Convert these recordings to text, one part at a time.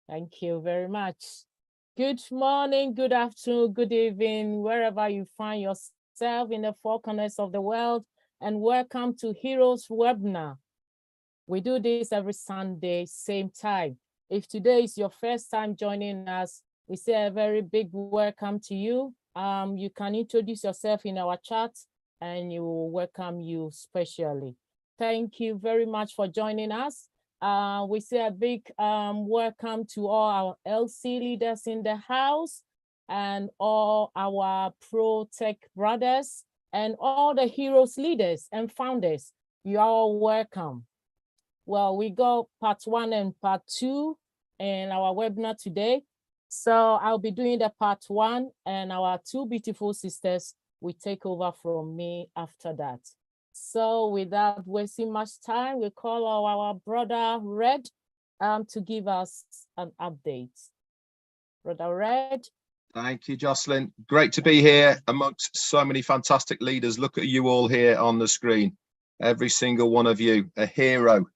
Thank you very much. Good morning, good afternoon, good evening, wherever you find yourself in the four corners of the world, and welcome to Heroes Webinar. We do this every Sunday, same time. If today is your first time joining us, we say a very big welcome to you. You can introduce yourself in our chat and you will welcome you specially. Thank you very much for joining us. We say a big welcome to all our LC leaders in the house and all our pro tech brothers and all the heroes leaders and founders. You are all welcome. Well, we got part 1 and part 2 in our webinar today. So I'll be doing the part 1 and our two beautiful sisters will take over from me after that. So without wasting much time, we call our brother Red to give us an update. Brother Red. Thank you, Jocelyn. Great to be here amongst so many fantastic leaders. Look at you all here on the screen. Every single one of you, a hero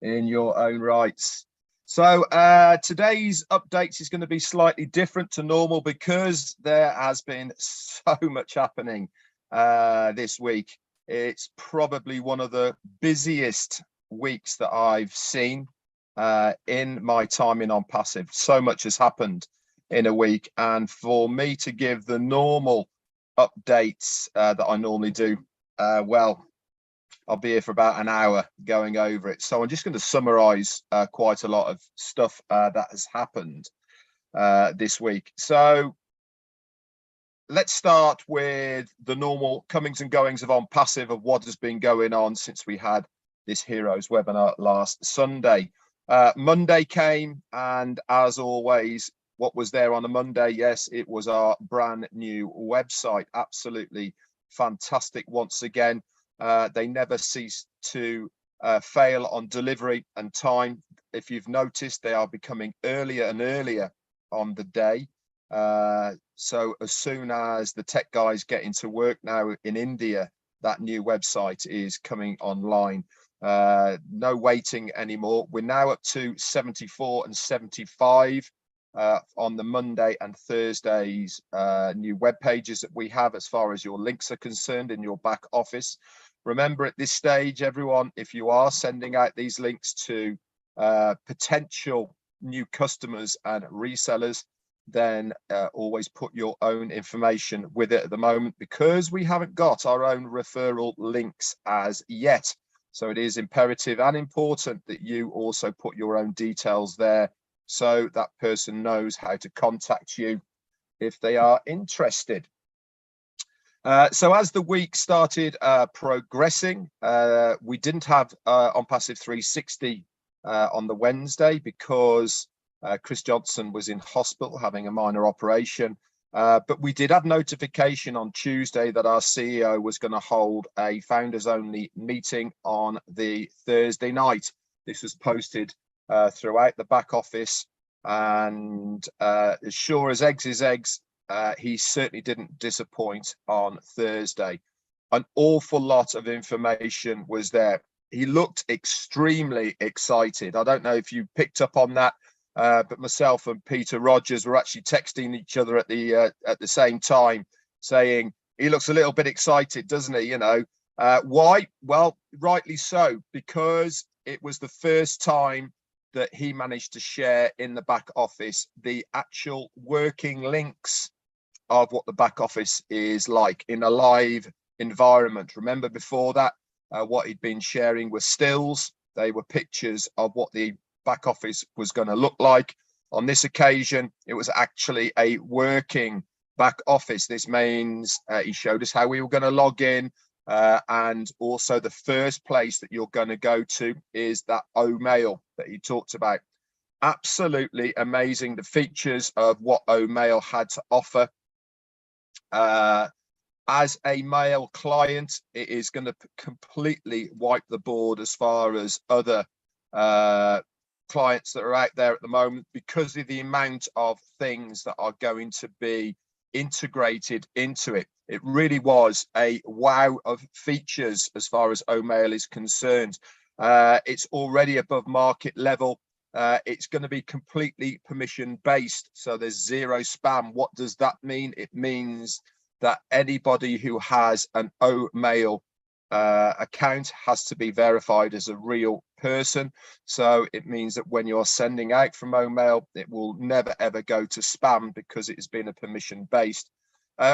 in your own rights. So today's updates is going to be slightly different to normal because there has been so much happening this week. It's probably one of the busiest weeks that I've seen in my time in OnPassive. So much has happened in a week, and for me to give the normal updates that I normally do, well, I'll be here for about an hour going over it. So I'm just going to summarize quite a lot of stuff that has happened this week. So let's start with the normal comings and goings of OnPassive, of what has been going on since we had this Heroes webinar last Sunday. Monday came, and as always, what was there on a Monday? Yes, it was our brand new website. Absolutely fantastic once again. They never cease to fail on delivery and time. If you've noticed, they are becoming earlier and earlier on the day. So as soon as the tech guys get into work now in India, that new website is coming online. No waiting anymore. We're now up to 74 and 75 on the Monday and Thursdays new web pages that we have as far as your links are concerned in your back office. Remember, at this stage, everyone, if you are sending out these links to potential new customers and resellers, then always put your own information with it at the moment, because we haven't got our own referral links as yet. So it is imperative and important that you also put your own details there, so that person knows how to contact you if they are interested. So as the week started progressing, we didn't have OnPassive 360 on the Wednesday because Chris Johnson was in hospital having a minor operation. But we did have notification on Tuesday that our CEO was going to hold a founders only meeting on the Thursday night. This was posted throughout the back office, and as sure as eggs is eggs, he certainly didn't disappoint on Thursday. An awful lot of information was there. He looked extremely excited. I don't know if you picked up on that, but myself and Peter Rogers were actually texting each other at the same time, saying he looks a little bit excited, doesn't he? You know, why? Well, rightly so, because it was the first time that he managed to share in the back office the actual working links of what the back office is like in a live environment. Remember, before that, what he'd been sharing were stills. They were pictures of what the back office was going to look like. On this occasion, it was actually a working back office. This means he showed us how we were going to log in, and also the first place that you're going to go to is that Omail that he talked about. Absolutely amazing, the features of what Omail had to offer. As a mail client, it is going to completely wipe the board as far as other clients that are out there at the moment, because of the amount of things that are going to be integrated into it. It really was a wow of features as far as Omail is concerned. It's already above market level. It's going to be completely permission based. So there's zero spam. What does that mean? It means that anybody who has an Omail account has to be verified as a real person. So it means that when you're sending out from Omail, it will never ever go to spam because it has been a permission based.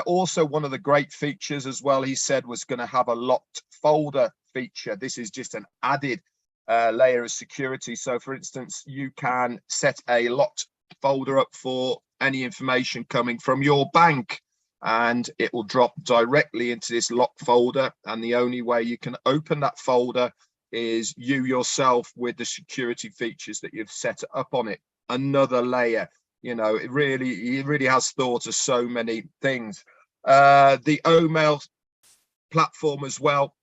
Also, one of the great features as well, he said, was going to have a locked folder feature. This is just an added layer of security. So for instance, you can set a locked folder up for any information coming from your bank, and it will drop directly into this locked folder. And the only way you can open that folder is you yourself with the security features that you've set up on it. Another layer. You know, he really has thought of so many things. The Omail platform as well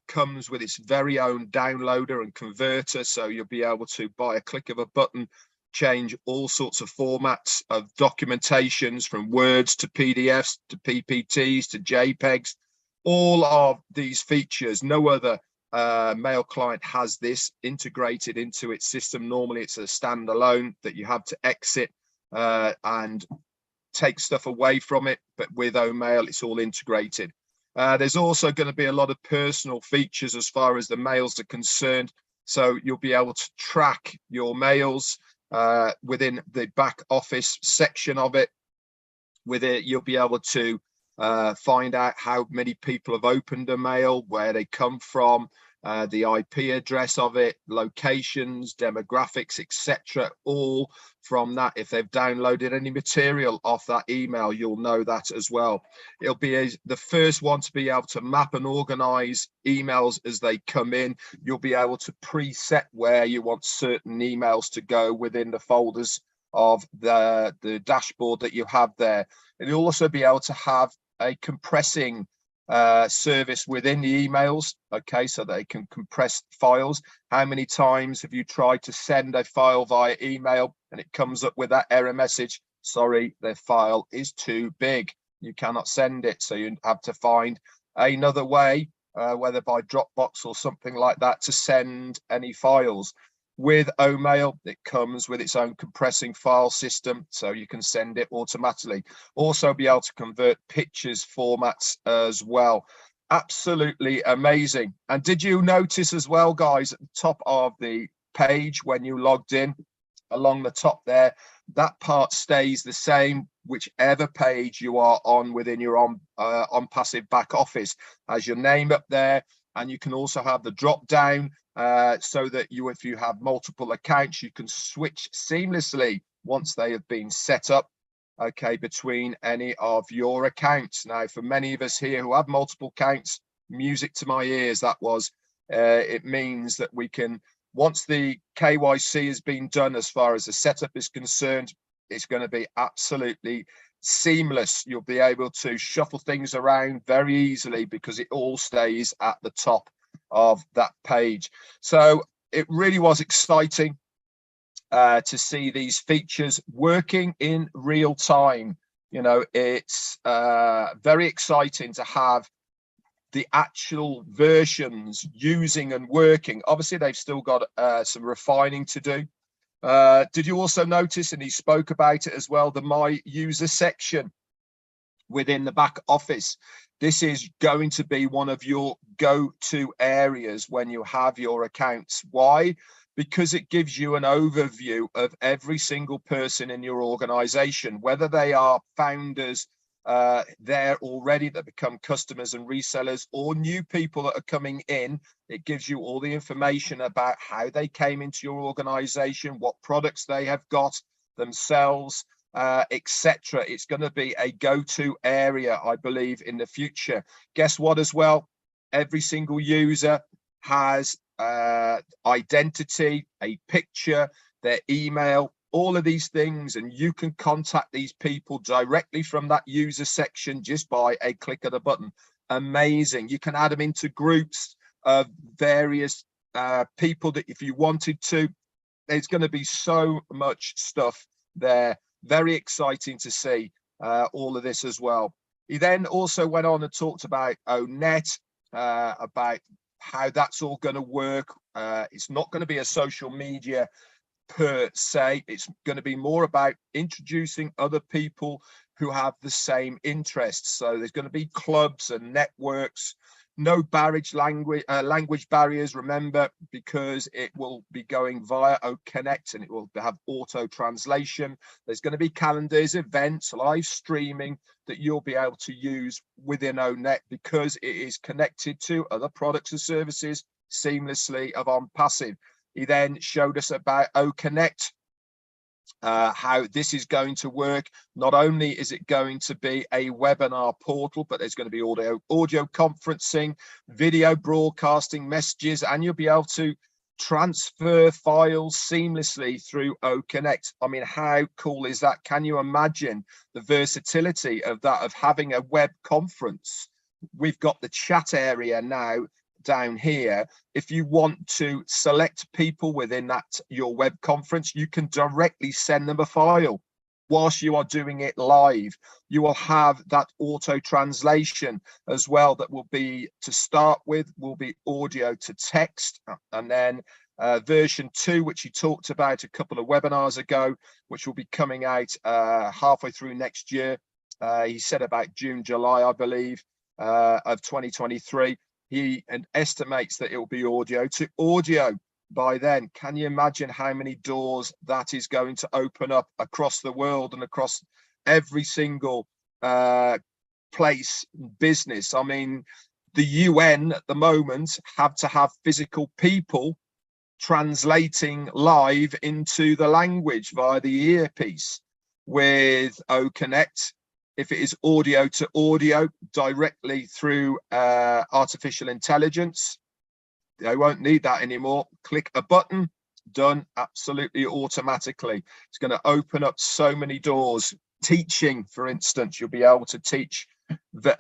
comes with its very own downloader and converter. So you'll be able to, by a click of a button, change all sorts of formats of documentations, from Words to PDFs to PPTs to JPEGs. All of these features, no other mail client has this integrated into its system. Normally it's a standalone that you have to exit and take stuff away from it, but with Omail it's all integrated. There's also going to be a lot of personal features as far as the mails are concerned. So you'll be able to track your mails within the back office section of it. With it, you'll be able to find out how many people have opened a mail, where they come from, the IP address of it, locations, demographics, etc. All from that. If they've downloaded any material off that email, you'll know that as well. It'll be the first one to be able to map and organize emails as they come in. You'll be able to preset where you want certain emails to go within the folders of the dashboard that you have there. And you'll also be able to have a compressing service within the emails, okay, so they can compress files. How many times have you tried to send a file via email and it comes up with that error message? Sorry, the file is too big, you cannot send it. So you have to find another way, whether by Dropbox or something like that, to send any files. With Omail, it comes with its own compressing file system, so you can send it automatically. Also be able to convert pictures formats as well. Absolutely amazing. And did you notice as well, guys, at the top of the page when you logged in, along the top there, that part stays the same whichever page you are on within your OnPassive back office. As your name up there, and you can also have the drop down so that if you have multiple accounts, you can switch seamlessly once they have been set up, okay, between any of your accounts. Now, for many of us here who have multiple accounts, music to my ears, that was. It means that we can, once the KYC has been done as far as the setup is concerned, it's going to be absolutely seamless. You'll be able to shuffle things around very easily because it all stays at the top of that page. So it really was exciting to see these features working in real time. You know, it's very exciting to have the actual versions using and working. Obviously, they've still got some refining to do. Did you also notice, and he spoke about it as well, the My User section within the back office? This is going to be one of your go-to areas when you have your accounts. Why? Because it gives you an overview of every single person in your organization, whether they are founders there already that become customers and resellers, or new people that are coming in. It gives you all the information about how they came into your organization, what products they have got themselves, etc. It's going to be a go-to area, I believe, in the future. Guess what as well? Every single user has identity, a picture, their email, all of these things, and you can contact these people directly from that user section just by a click of the button. Amazing. You can add them into groups of various people that if you wanted to. There's going to be so much stuff there. Very exciting to see all of this as well. He then also went on and talked about ONET, about how that's all going to work. It's not going to be a social media per se. It's going to be more about introducing other people who have the same interests. So there's going to be clubs and networks, no language barriers, remember, because it will be going via OConnect and it will have auto translation. There's going to be calendars, events, live streaming that you'll be able to use within ONET because it is connected to other products and services seamlessly of OnPassive. He then showed us about OConnect, how this is going to work. Not only is it going to be a webinar portal, but there's going to be audio conferencing, video broadcasting, messages, and you'll be able to transfer files seamlessly through OConnect. I mean, how cool is that? Can you imagine the versatility of that, of having a web conference? We've got the chat area now down here. If you want to select people within that your web conference, you can directly send them a file whilst you are doing it live. You will have that auto translation as well. That will be, to start with, will be audio to text, and then version 2, which he talked about a couple of webinars ago, which will be coming out halfway through next year. He said about June, July, I believe, of 2023. He estimates that it will be audio to audio by then. Can you imagine how many doors that is going to open up across the world and across every single place, business? I mean, the UN at the moment have to have physical people translating live into the language via the earpiece. With OConnect, if it is audio to audio directly through artificial intelligence, they won't need that anymore. Click a button, done, absolutely automatically. It's going to open up so many doors. Teaching, for instance, you'll be able to teach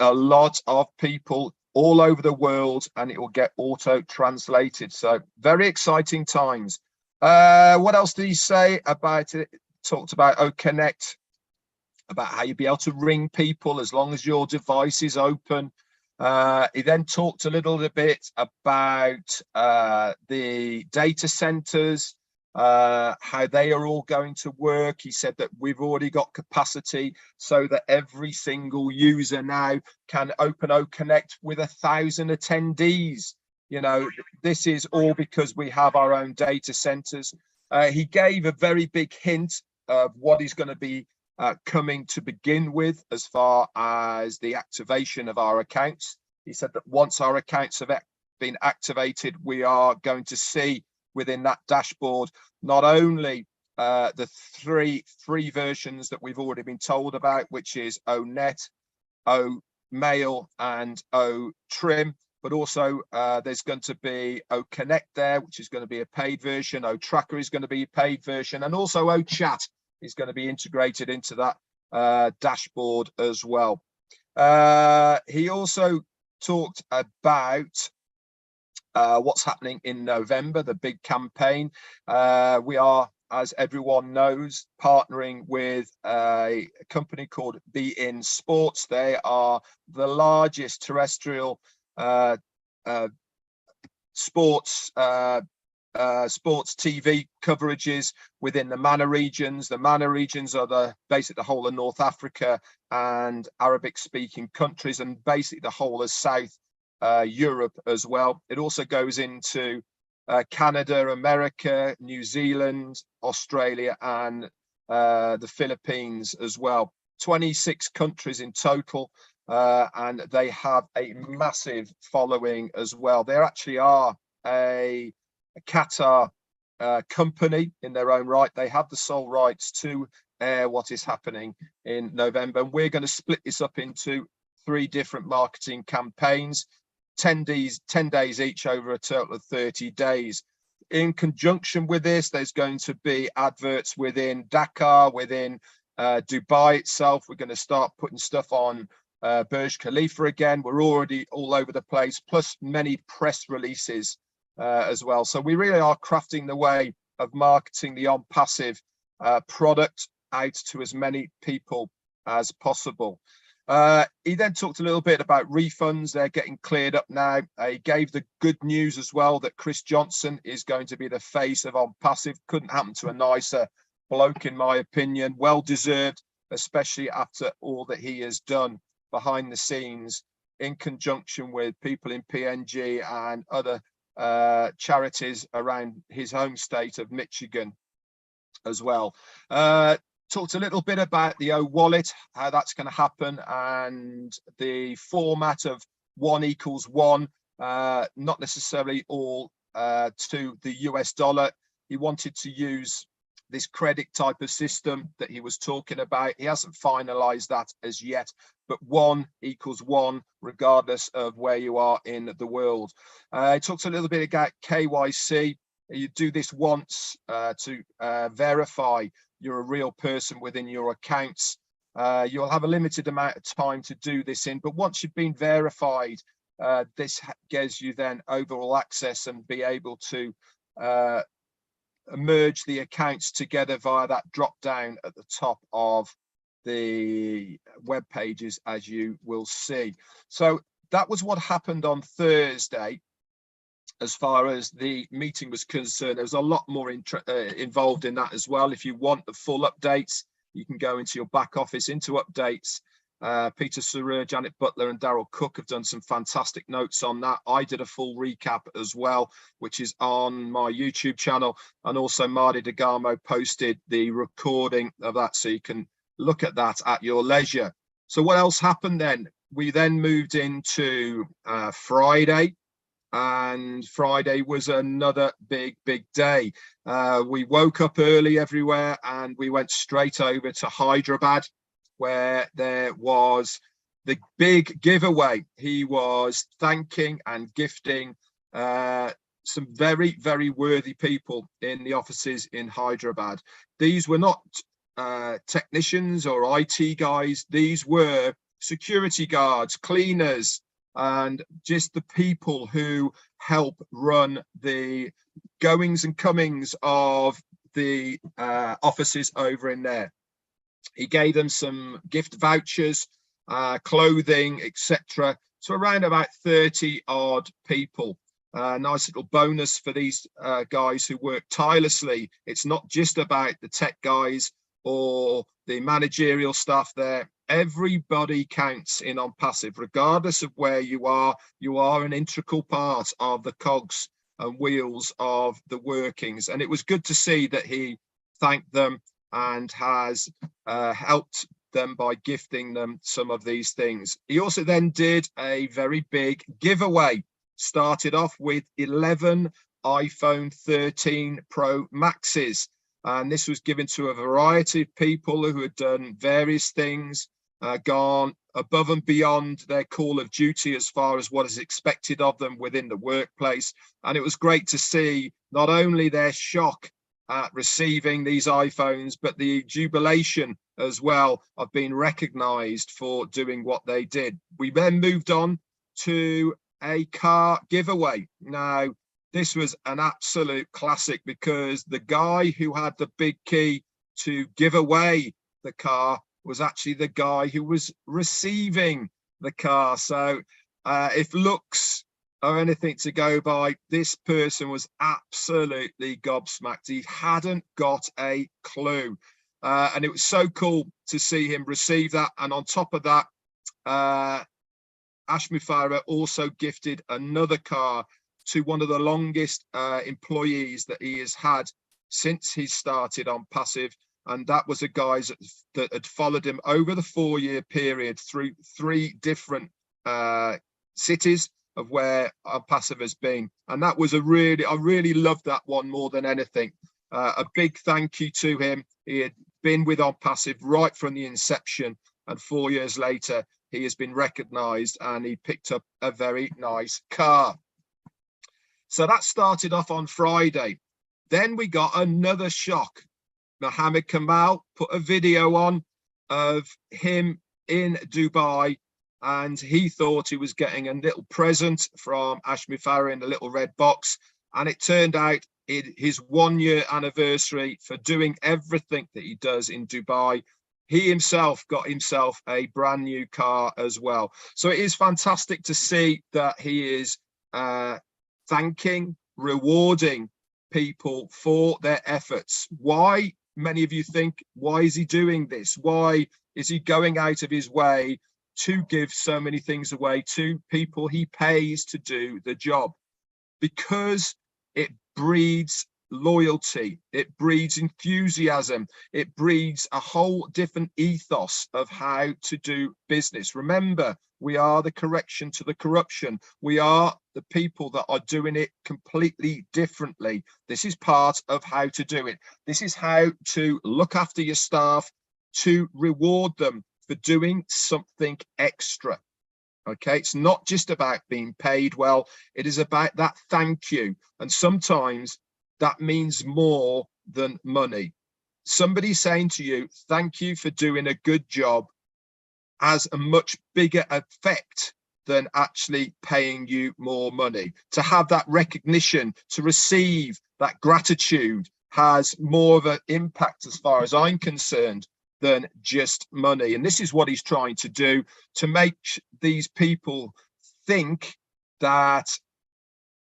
a lot of people all over the world, and it will get auto translated. So very exciting times. What else did he say about it? Talked about OConnect, about how you'll be able to ring people as long as your device is open. He then talked a little bit about the data centers, how they are all going to work. He said that we've already got capacity so that every single user now can open OConnect with 1,000 attendees. You know, this is all because we have our own data centers. He gave a very big hint of what is going to be coming to begin with as far as the activation of our accounts. He said that once our accounts have been activated, we are going to see within that dashboard not only the three free versions that we've already been told about, which is ONET, OMail, and OTrim, but also there's going to be OConnect there, which is going to be a paid version. OTracker is going to be a paid version, and also OChat is going to be integrated into that dashboard as well. He also talked about what's happening in November, the big campaign. We are, as everyone knows, partnering with a company called beIN Sports. They are the largest terrestrial sports TV coverages within the MENA regions. The MENA regions are basically the whole of North Africa and Arabic speaking countries, and basically the whole of South Europe as well. It also goes into Canada, America, New Zealand, Australia, and the Philippines as well. 26 countries in total, and they have a massive following as well. They actually are a Qatar company in their own right. They have the sole rights to air what is happening in November. And we're going to split this up into 3 different marketing campaigns, 10 days each over a total of 30 days. In conjunction with this, there's going to be adverts within Dakar, within Dubai itself. We're going to start putting stuff on Burj Khalifa again. We're already all over the place, plus many press releases as well. So we really are crafting the way of marketing the OnPassive product out to as many people as possible. He then talked a little bit about refunds. They're getting cleared up now. He gave the good news as well that Chris Johnson is going to be the face of On Passive. Couldn't happen to a nicer bloke, in my opinion. Well deserved, especially after all that he has done behind the scenes in conjunction with people in PNG and other charities around his home state of Michigan as well. Talked a little bit about the O-Wallet, how that's going to happen, and the format of 1=1, not necessarily all to the US dollar. He wanted to use this credit type of system that he was talking about. He hasn't finalized that as yet, but 1=1 regardless of where you are in the world. He talked a little bit about KYC. You do this once to verify you're a real person within your accounts. You'll have a limited amount of time to do this in, but once you've been verified, this gives you then overall access and be able to merge the accounts together via that drop down at the top of the web pages, as you will see. So that was what happened on Thursday. As far as the meeting was concerned, there was a lot more involved in that as well. If you want the full updates, you can go into your back office, into updates. Peter Surur, Janet Butler and Daryl Cook have done some fantastic notes on that. I did a full recap as well, which is on my YouTube channel. And also Marty DeGarmo posted the recording of that, so you can look at that at your leisure. So what else happened then? We then moved into Friday. And Friday was another big day. We woke up early everywhere and we went straight over to Hyderabad, where there was the big giveaway. He was thanking and gifting some very, very worthy people in the offices in Hyderabad. These were not technicians or IT guys. These were security guards, cleaners, and just the people who help run the goings and comings of the offices over in there. He gave them some gift vouchers, clothing, etc. So around about 30 odd people. Nice little bonus for these guys who work tirelessly. It's not just about the tech guys or the managerial staff there. Everybody counts in On Passive, regardless of where you are. You are an integral part of the cogs and wheels of the workings. And it was good to see that he thanked them and has helped them by gifting them some of these things. He also then did a very big giveaway. Started off with 11 iPhone 13 Pro Maxes. And this was given to a variety of people who had done various things, gone above and beyond their call of duty as far as what is expected of them within the workplace. And it was great to see not only their shock at receiving these iPhones, but the jubilation as well of being recognized for doing what they did. We then moved on to a car giveaway. Now, this was an absolute classic because the guy who had the big key to give away the car was actually the guy who was receiving the car. So if looks are anything to go by, this person was absolutely gobsmacked. He hadn't got a clue. And it was so cool to see him receive that. And on top of that, Ashmi Farah also gifted another car to one of the longest employees that he has had since he started On Passive. And that was a guy that had followed him over the 4-year period through 3 different cities of where On Passive has been. And that was I really loved that one more than anything. A big thank you to him. He had been with On Passive right from the inception, and 4 years later, he has been recognized and he picked up a very nice car. So that started off on Friday. Then we got another shock. Mohammed Kamal put a video on of him in Dubai, and he thought he was getting a little present from Ashmi Farah in a little red box. And it turned out his 1-year anniversary for doing everything that he does in Dubai. he himself got himself a brand new car as well. So it is fantastic to see that he is thanking, rewarding people for their efforts. Why? Many of you think, why is he doing this? Why is he going out of his way to give so many things away to people he pays to do the job? Because it breeds loyalty, it breeds enthusiasm, it breeds a whole different ethos of how to do business. Remember, we are the correction to the corruption. We are the people that are doing it completely differently. This is part of how to do it. This is how to look after your staff, to reward them for doing something extra. Okay, it's not just about being paid well, it is about that thank you. And sometimes that means more than money. Somebody saying to you, thank you for doing a good job, has a much bigger effect than actually paying you more money. To have that recognition, to receive that gratitude has more of an impact as far as I'm concerned than just money. And this is what he's trying to do, to make these people think that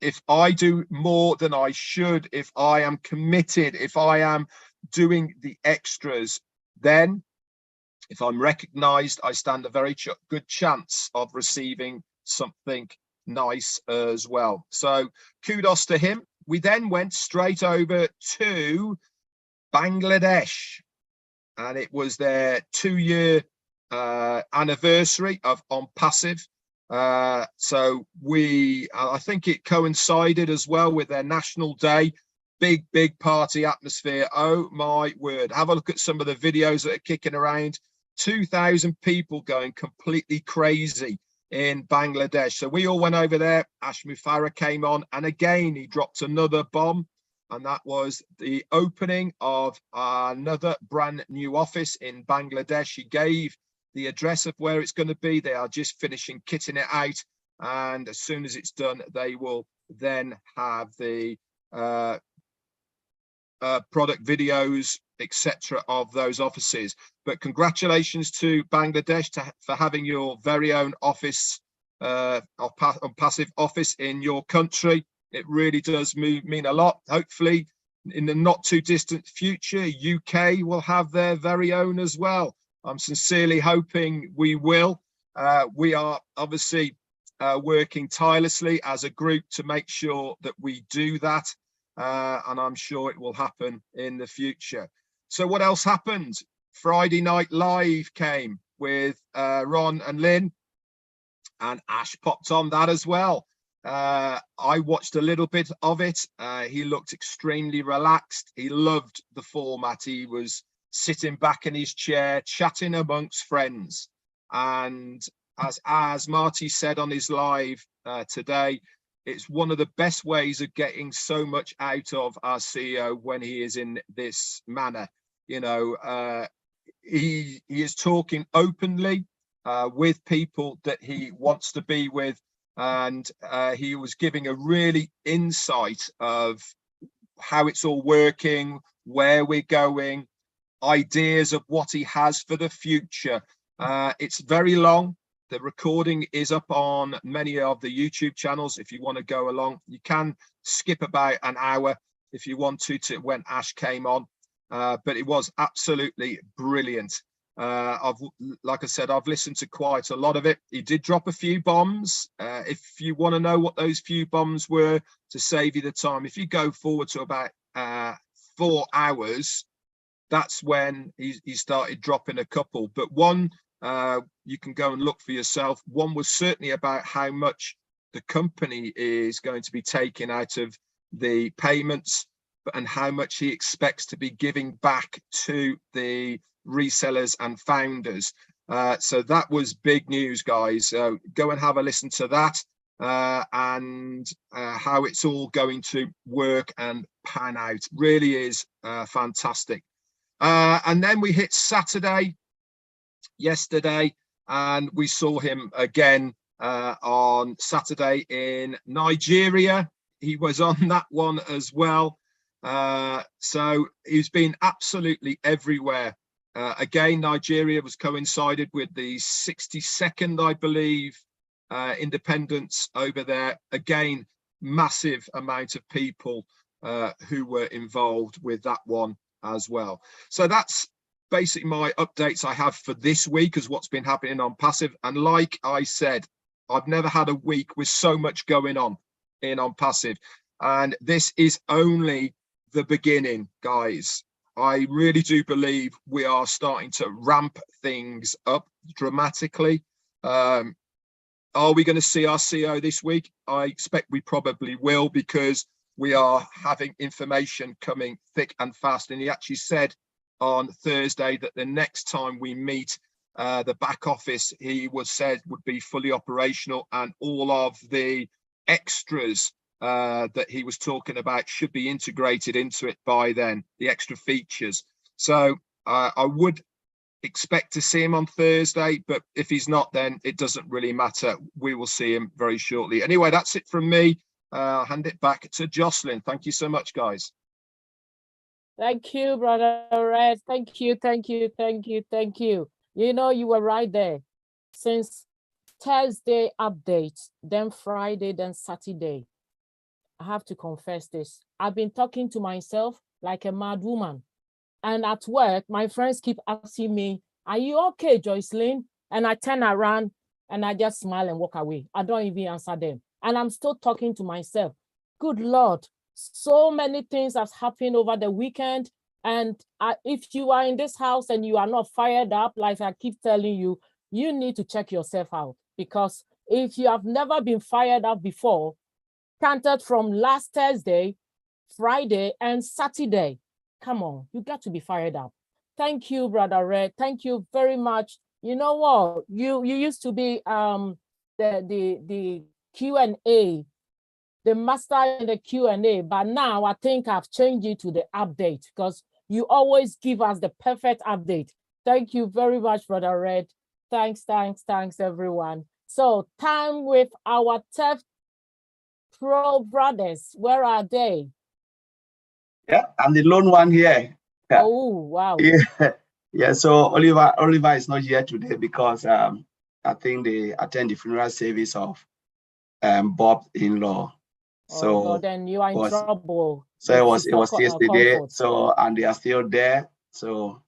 if I do more than I should, if I am committed, if I am doing the extras, then if I'm recognized, I stand a very good chance of receiving something nice as well. So kudos to him. We then went straight over to Bangladesh, and it was their 2-year anniversary of On Passive. So I think it coincided as well with their National Day. Big party atmosphere. Oh my word. Have a look at some of the videos that are kicking around. 2,000 people going completely crazy in Bangladesh. So we all went over there. Ashmi Farah came on, and again he dropped another bomb, and that was the opening of another brand new office in Bangladesh. He gave the address of where it's going to be. They are just finishing kitting it out, and as soon as it's done, they will then have the product videos, etc., of those offices. But congratulations to Bangladesh for having your very own office, On Passive office in your country. It really does mean a lot. Hopefully, in the not too distant future, UK will have their very own as well. I'm sincerely hoping we will. We are obviously working tirelessly as a group to make sure that we do that. And I'm sure it will happen in the future. So what else happened? Friday Night Live came with Ron and Lynn, and Ash popped on that as well. I watched a little bit of it. He looked extremely relaxed. He loved the format. He was sitting back in his chair, chatting amongst friends. And as Marty said on his live today, it's one of the best ways of getting so much out of our CEO when he is in this manner. You know, he is talking openly with people that he wants to be with, and he was giving a really insight of how it's all working, where we're going, ideas of what he has for the future. It's very long. The recording is up on many of the YouTube channels. If you want to go along, you can skip about an hour if you want to when Ash came on. But it was absolutely brilliant. Like I said, I've listened to quite a lot of it. He did drop a few bombs. If you want to know what those few bombs were, to save you the time, if you go forward to about 4 hours, that's when he started dropping a couple. But one, you can go and look for yourself. One was certainly about how much the company is going to be taking out of the payments, and how much he expects to be giving back to the resellers and founders. So that was big news, guys. Go and have a listen to that, and how it's all going to work and pan out. Really is fantastic. And then we hit Saturday yesterday, and we saw him again on Saturday in Nigeria. He was on that one as well. So he's been absolutely everywhere Again, Nigeria was coincided with the 62nd, I believe, independence over there. Again, massive amount of people who were involved with that one as well. So that's basically my updates I have for this week as what's been happening on Passive. And like I said, I've never had a week with so much going on Passive. And this is only the beginning, guys. I really do believe we are starting to ramp things up dramatically. Are we going to see our CEO this week? I expect we probably will, because we are having information coming thick and fast. And he actually said on Thursday that the next time we meet, the back office, he said would be fully operational, and all of the extras that he was talking about should be integrated into it by then, the extra features. So I would expect to see him on Thursday, but if he's not, then it doesn't really matter. We will see him very shortly. Anyway, that's it from me. I'll hand it back to Jocelyn. Thank you so much, guys. Thank you, Brother Red. Thank you, thank you, thank you, thank you. You know, you were right there. Since Thursday update, then Friday, then Saturday, I have to confess this. I've been talking to myself like a mad woman. And at work, my friends keep asking me, are you okay, Jocelyn? And I turn around and I just smile and walk away. I don't even answer them. And I'm still talking to myself. Good Lord, so many things have happened over the weekend. And if you are in this house and you are not fired up, like I keep telling you, you need to check yourself out. Because if you have never been fired up before, counted from last Thursday, Friday, and Saturday, come on, you got to be fired up. Thank you, Brother Red. Thank you very much. You know what? You used to be the Q&A, the master in the Q&A, but now I think I've changed it to the update, because you always give us the perfect update. Thank you very much, Brother Red. Thanks, thanks, thanks, everyone. So time with our Tech Pro brothers. Where are they? Yeah, I'm the lone one here. Yeah. Oh, wow. Yeah. Yeah, so Oliver is not here today because I think they attend the funeral service of Bob's in-law. So oh God, then you are in trouble. So it was yesterday. Comfort. So, and they are still there. So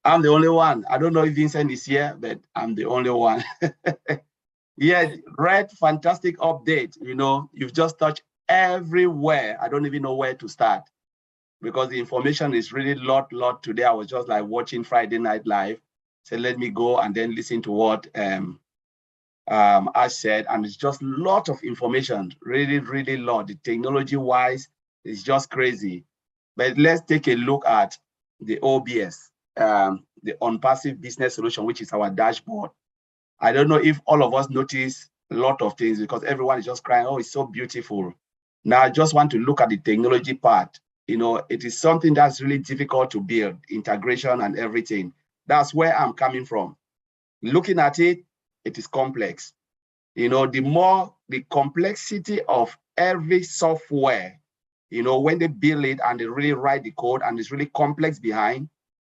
I'm the only one. I don't know if Vincent is here, but I'm the only one. Yeah, Red, fantastic update. You know, you've just touched everywhere. I don't even know where to start, because the information is really lot today. I was just like watching Friday Night Live. So let me go and then listen to what Ash said, and it's just a lot of information, really lot. The technology wise, it's just crazy. But let's take a look at the OBS, the on-passive business solution, which is our dashboard. I don't know if all of us notice a lot of things, because everyone is just crying, oh, it's so beautiful. Now I just want to look at the technology part. You know, it is something that's really difficult to build, integration and everything. That's where I'm coming from. Looking at it, it is complex. You know, the more the complexity of every software, you know, when they build it and they really write the code and it's really complex behind,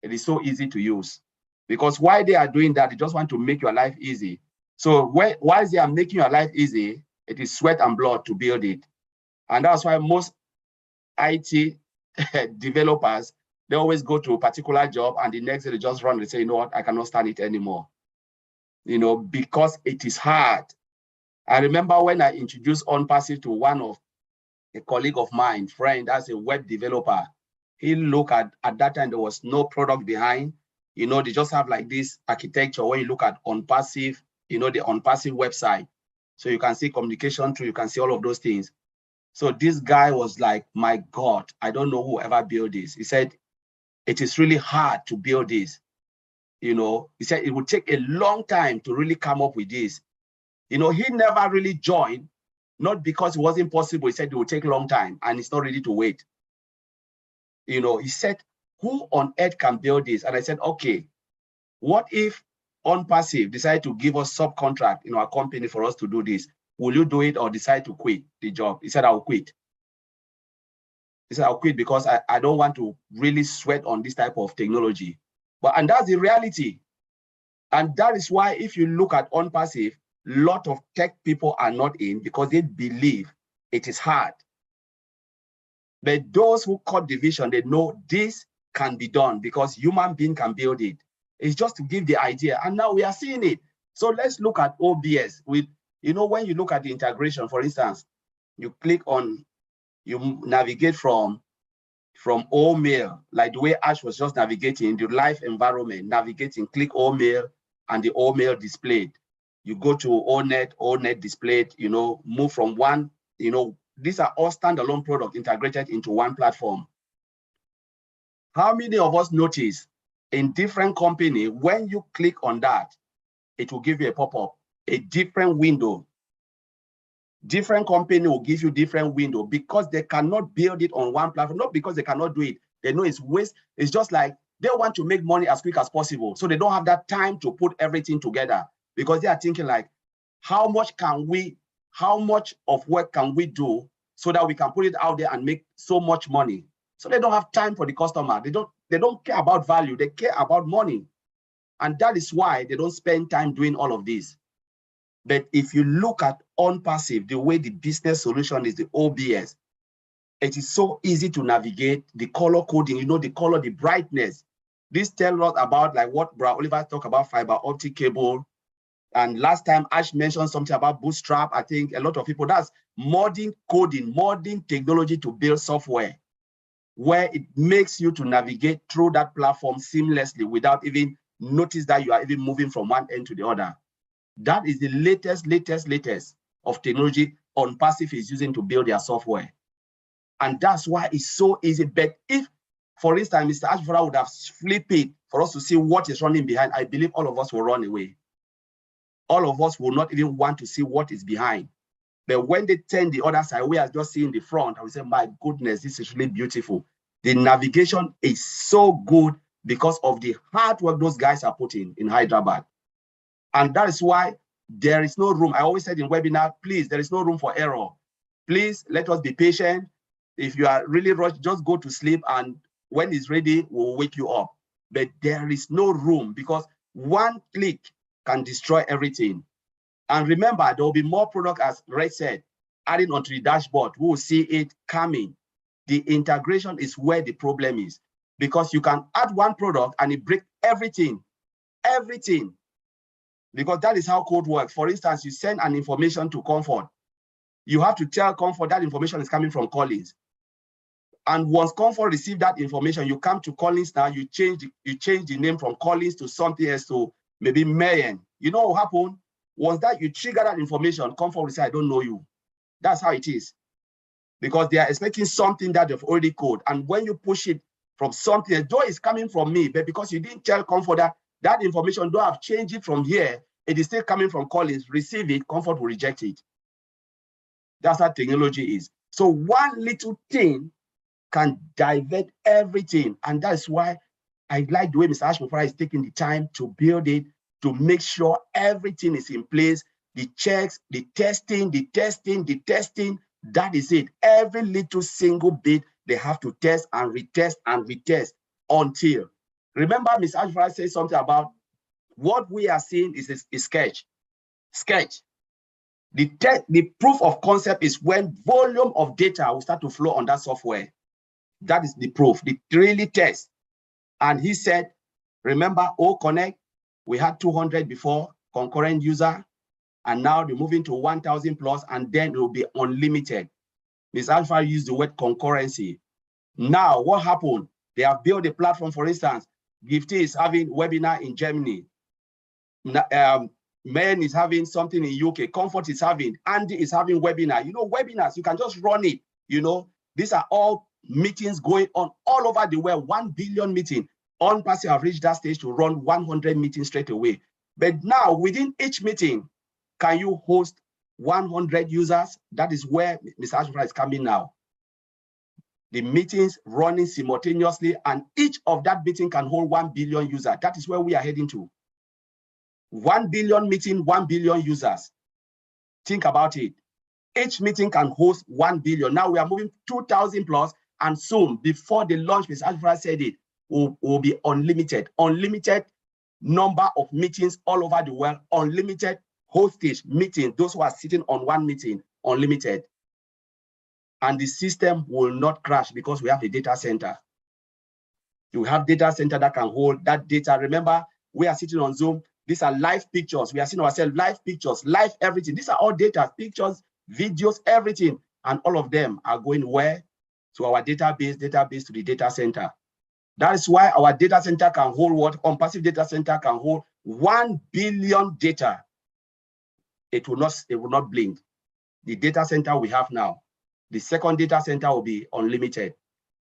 it is so easy to use. Because why they are doing that, they just want to make your life easy. So while they are making your life easy, it is sweat and blood to build it. And that's why most IT developers, they always go to a particular job and the next day they just run and say, you know what, I cannot stand it anymore. You know, because it is hard. I remember when I introduced OnPassive to one of a colleague of mine, friend, as a web developer. He looked at that time, there was no product behind. You know, they just have like this architecture. When you look at OnPassive, you know, the OnPassive website. So you can see communication through, you can see all of those things. So this guy was like, my God, I don't know who ever built this. He said, it is really hard to build this. You know, he said it would take a long time to really come up with this. You know, he never really joined, not because it wasn't possible. He said it would take a long time and it's not ready to wait. You know, he said, who on earth can build this? And I said, okay, what if OnPassive decide to give us subcontract in our company for us to do this? Will you do it or decide to quit the job? He said, I'll quit. He said, I'll quit because I don't want to really sweat on this type of technology. And that's the reality. And that is why if you look at OnPassive, a lot of tech people are not in because they believe it is hard. But those who caught the vision, they know this can be done because human being can build it. It's just to give the idea. And now we are seeing it. So let's look at OBS. With, you know, when you look at the integration, for instance, you click on, you navigate from OMail, like the way Ash was just navigating the live environment, navigating, click OMail, and the OMail displayed. You go to ONet displayed, you know, move from one, you know, these are all standalone products integrated into one platform. How many of us notice in different company, when you click on that, it will give you a pop-up, a different window. Different company will give you different window because they cannot build it on one platform, not because they cannot do it. They know it's waste. It's just like they want to make money as quick as possible. So they don't have that time to put everything together because they are thinking like, how much of work can we do so that we can put it out there and make so much money? So they don't have time for the customer. They don't care about value. They care about money. And that is why they don't spend time doing all of this. But if you look at OnPassive, the way the business solution is the OBS, it is so easy to navigate. The color coding, you know, the color, the brightness. This tells us about like what Brad Oliver talked about, fiber optic cable. And last time Ash mentioned something about Bootstrap. I think a lot of people, that's modern coding, modern technology to build software, where it makes you to navigate through that platform seamlessly without even notice that you are even moving from one end to the other. That is the latest of technology OnPassive is using to build their software. And that's why it's so easy. But if, for instance, Mr. Ashford would have flipped it for us to see what is running behind, I believe all of us will run away. All of us will not even want to see what is behind. But when they turn the other side, we are just seeing the front, and we say, my goodness, this is really beautiful. The navigation is so good because of the hard work those guys are putting in Hyderabad. And that is why there is no room. I always said in webinar, please, there is no room for error. Please let us be patient. If you are really rushed, just go to sleep, and when it's ready, we'll wake you up. But there is no room because one click can destroy everything. And remember, there will be more product, as Red said, adding onto the dashboard. We will see it coming. The integration is where the problem is, because you can add one product and it breaks everything, because that is how code works. For instance, you send an information to Comfort. You have to tell Comfort that information is coming from Collins. And once Comfort receives that information, you come to Collins now, you change the name from Collins to something else, to maybe Mayen. You know what happened? Once that you trigger that information, Comfort will say, I don't know you. That's how it is. Because they are expecting something that they've already coded. And when you push it from something, though it's coming from me, but because you didn't tell Comfort that information, though I've changed it from here, it is still coming from Collins, receive it, Comfort will reject it. That's how technology is. So one little thing can divert everything. And that's why I like the way Mr. Ashmufara is taking the time to build it, to make sure everything is in place, the checks, the testing, that is it. Every little single bit, they have to test and retest until. Remember, Mr. Ashmufara said something about what we are seeing is a sketch. The proof of concept is when volume of data will start to flow on that software. That is the proof, the really test. And he said, remember, OConnect, we had 200 before, concurrent user, and now they're moving to 1,000 plus, and then it will be unlimited. Ms. Alpha used the word concurrency. Now, what happened? They have built a platform, for instance, Gifty is having webinar in Germany. Men is having something in UK, Comfort is having, Andy is having webinar. You know, webinars, you can just run it. You know, these are all meetings going on all over the world, 1 billion meeting. OnPassive have reached that stage to run 100 meetings straight away. But now within each meeting, can you host 100 users? That is where Mr. Ashford is coming now. The meetings running simultaneously, and each of that meeting can hold 1 billion users. That is where we are heading to. 1 billion meeting, 1 billion users. Think about it. Each meeting can host 1 billion. Now we are moving 2,000 plus, and soon, before the launch, Mr. Ashford said it, will be unlimited number of meetings all over the world, unlimited hostage meetings, those who are sitting on one meeting, unlimited. And the system will not crash because we have a data center. You have data center that can hold that data. Remember, we are sitting on Zoom. These are live pictures. We are seeing ourselves, live pictures, live everything. These are all data, pictures, videos, everything. And all of them are going where? To our database to the data center. That is why our data center can hold what? OnPassive data center can hold 1 billion data. It will not blink. The data center we have now, the second data center will be unlimited.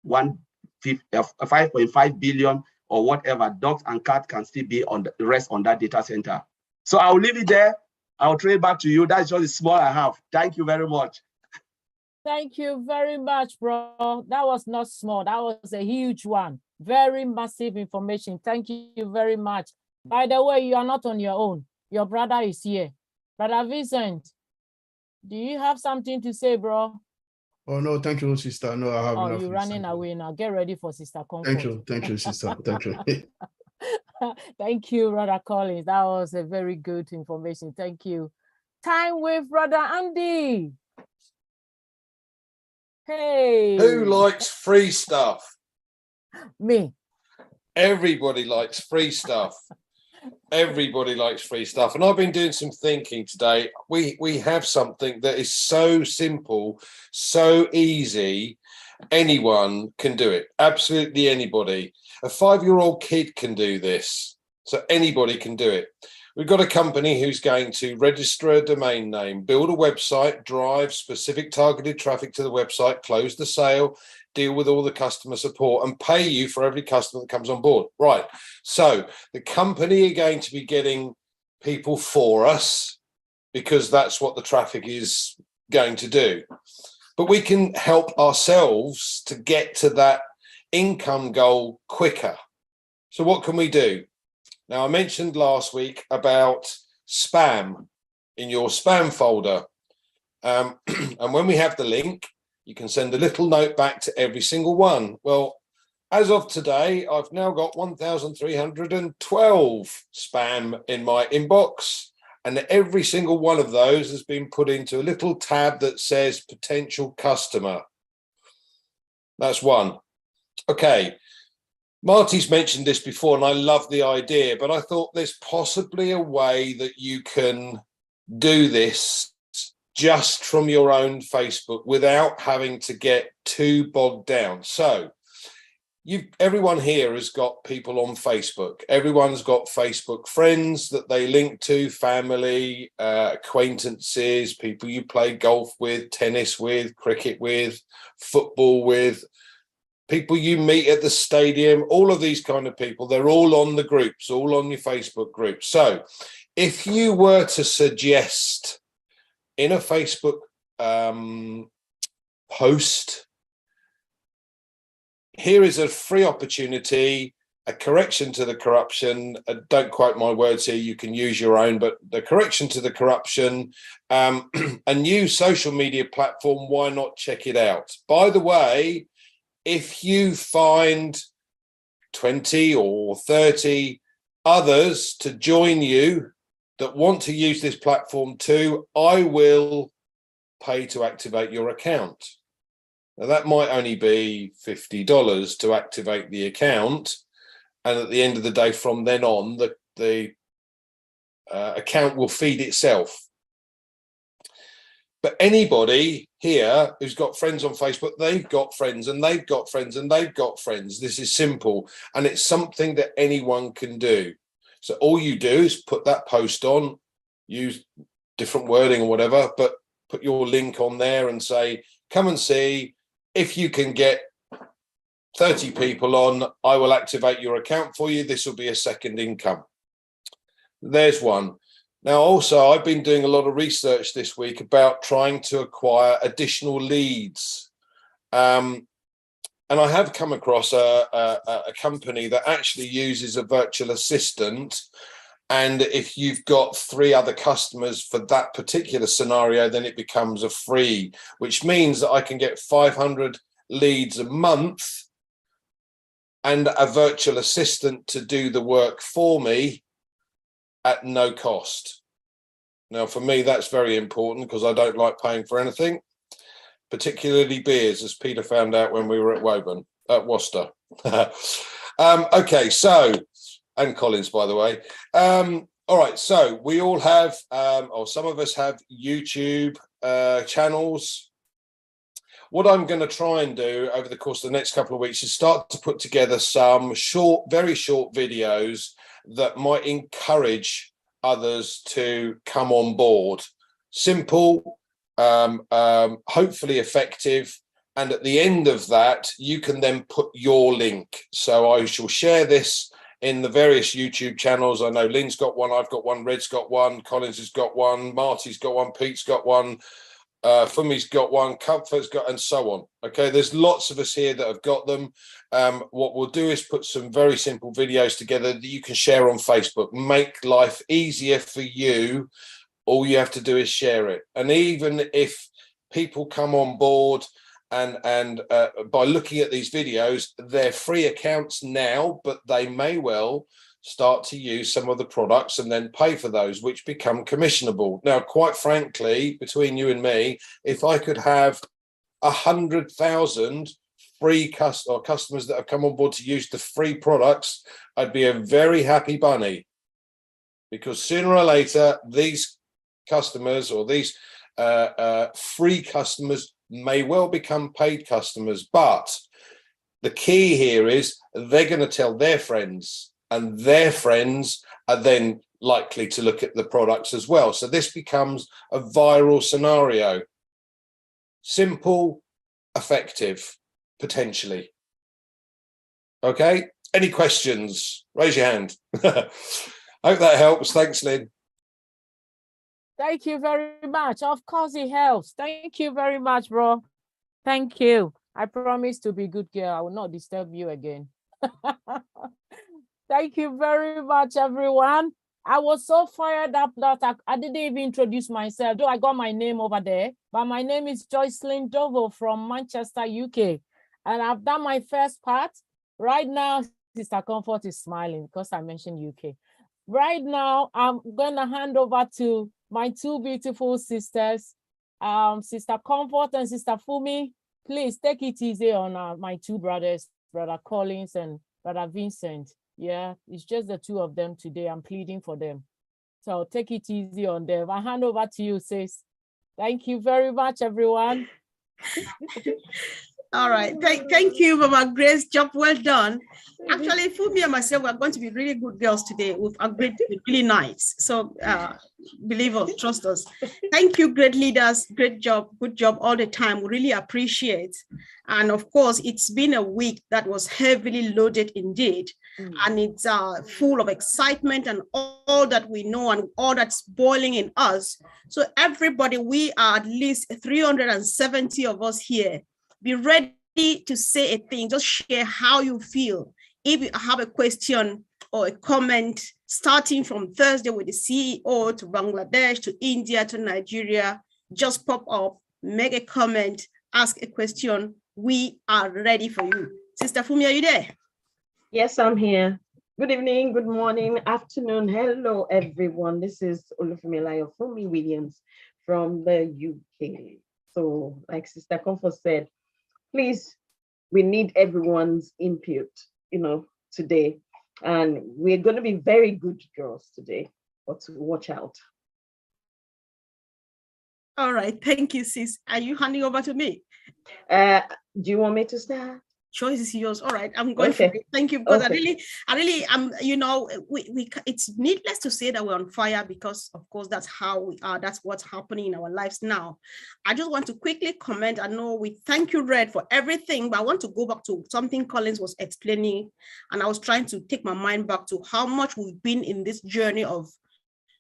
5.5 billion or whatever, dogs and cats can still be on the rest on that data center. So I'll leave it there. I'll trade back to you. That's just the small I have. Thank you very much. Thank you very much, bro. That was not small. That was a huge one. Very massive information. Thank you very much. By the way, you are not on your own. Your brother is here. Brother Vincent, do you have something to say, bro? Oh, no, thank you, sister. No, I have Oh, enough. you're running away now. Get ready for Sister Comfort. Thank you, sister. Thank you. Thank you, Brother Collins. That was a very good information. Thank you. Time with Brother Andy. Hey. Who likes free stuff? Me. Everybody likes free stuff. Everybody likes free stuff. And I've been doing some thinking today. We have something that is so simple, so easy. Anyone can do it. Absolutely anybody. A 5-year-old kid can do this. So anybody can do it. We've got a company who's going to register a domain name, build a website, drive specific targeted traffic to the website, close the sale, deal with all the customer support and pay you for every customer that comes on board. Right. So the company are going to be getting people for us because that's what the traffic is going to do. But we can help ourselves to get to that income goal quicker. So what can we do? Now, I mentioned last week about spam in your spam folder. And when we have the link, you can send a little note back to every single one. Well, as of today, I've now got 1,312 spam in my inbox. And every single one of those has been put into a little tab that says potential customer. That's one. Okay. Marty's mentioned this before, and I love the idea, but I thought there's possibly a way that you can do this just from your own Facebook without having to get too bogged down. So everyone here has got people on Facebook. Everyone's got Facebook friends that they link to, family, acquaintances, people you play golf with, tennis with, cricket with, football with, people you meet at the stadium, all of these kind of people, they're all on the groups, all on your Facebook group. So if you were to suggest in a Facebook post, here is a free opportunity, a correction to the corruption. Don't quote my words here, you can use your own, but the correction to the corruption, a new social media platform, why not check it out? By the way, if you find 20 or 30 others to join you that want to use this platform too, I will pay to activate your account. Now, that might only be $50 to activate the account. And at the end of the day, from then on, the account will feed itself. But anybody here who's got friends on Facebook, they've got friends and they've got friends and they've got friends. This is simple. And it's something that anyone can do. So all you do is put that post on, use different wording or whatever, but put your link on there and say, come and see. If you can get 30 people on, I will activate your account for you. This will be a second income. There's one. Now, also, I've been doing a lot of research this week about trying to acquire additional leads. And I have come across a company that actually uses a virtual assistant. And if you've got 3 other customers for that particular scenario, then it becomes a free, which means that I can get 500 leads a month and a virtual assistant to do the work for me at no cost. Now, for me, that's very important because I don't like paying for anything, particularly beers, as Peter found out when we were at Worcester. Okay, so, and Collins, by the way. All right, so we all have, or some of us have YouTube channels. What I'm going to try and do over the course of the next couple of weeks is start to put together some short, very short videos that might encourage others to come on board. Simple, hopefully effective. And at the end of that, you can then put your link. So I shall share this in the various YouTube channels. I know Lynn's got one, I've got one, Red's got one, Collins has got one, Marty's got one, Pete's got one, Fumi's got one, Comfort's got, and so on. Okay, there's lots of us here that have got them. What we'll do is put some very simple videos together that you can share on Facebook. Make life easier for you. All you have to do is share it. And even if people come on board and by looking at these videos, they're free accounts now, but they may well start to use some of the products and then pay for those, which become commissionable. Now, quite frankly, between you and me, if I could have 100,000 free customers that have come on board to use the free products, I'd be a very happy bunny, because sooner or later, these customers or these free customers may well become paid customers. But the key here is they're going to tell their friends, and their friends are then likely to look at the products as well. So this becomes a viral scenario. Simple, effective, potentially. Okay, any questions? Raise your hand. Hope that helps. Thanks, Lynn. Thank you very much. Of course it helps. Thank you very much, bro. Thank you. I promise to be a good girl. I will not disturb you again. Thank you very much, everyone. I was so fired up that I didn't even introduce myself, though I got my name over there. But my name is Joycelyn Dovo from Manchester, UK. And I've done my first part. Right now, Sister Comfort is smiling because I mentioned UK. Right now, I'm going to hand over to my two beautiful sisters, Sister Comfort and Sister Fumi. Please take it easy on my two brothers, Brother Collins and Brother Vincent. Yeah, it's just the two of them today. I'm pleading for them. So take it easy on them. I hand over to you, sis. Thank you very much, everyone. All right. Thank you, Mama Grace. Job well done. Actually, Fumi and myself, we're going to be really good girls today. We've agreed to be really nice. So believe us, trust us. Thank you, great leaders. Great job. Good job all the time. We really appreciate. And of course, it's been a week that was heavily loaded indeed. And it's full of excitement and all that we know and all that's boiling in us. So everybody, we are at least 370 of us here. Be ready to say a thing. Just share how you feel. If you have a question or a comment, starting from Thursday with the CEO to Bangladesh, to India, to Nigeria, just pop up, make a comment, ask a question. We are ready for you. Sister Fumi, are you there? Yes, I'm here. Good evening, good morning, afternoon. Hello, everyone. This is Olufumilayo Fumi Williams from the UK. So like Sister Comfort said, please, we need everyone's input, today. And we're going to be very good girls today, but watch out. All right. Thank you, sis. Are you handing over to me? Do you want me to start? Choice is yours. All right, I'm going for it. Thank you, because I really it's needless to say that we're on fire, because of course that's how we are. That's what's happening in our lives now. I just want to quickly comment. I know we thank you, Red, for everything, but I want to go back to something Collins was explaining, and I was trying to take my mind back to how much we've been in this journey of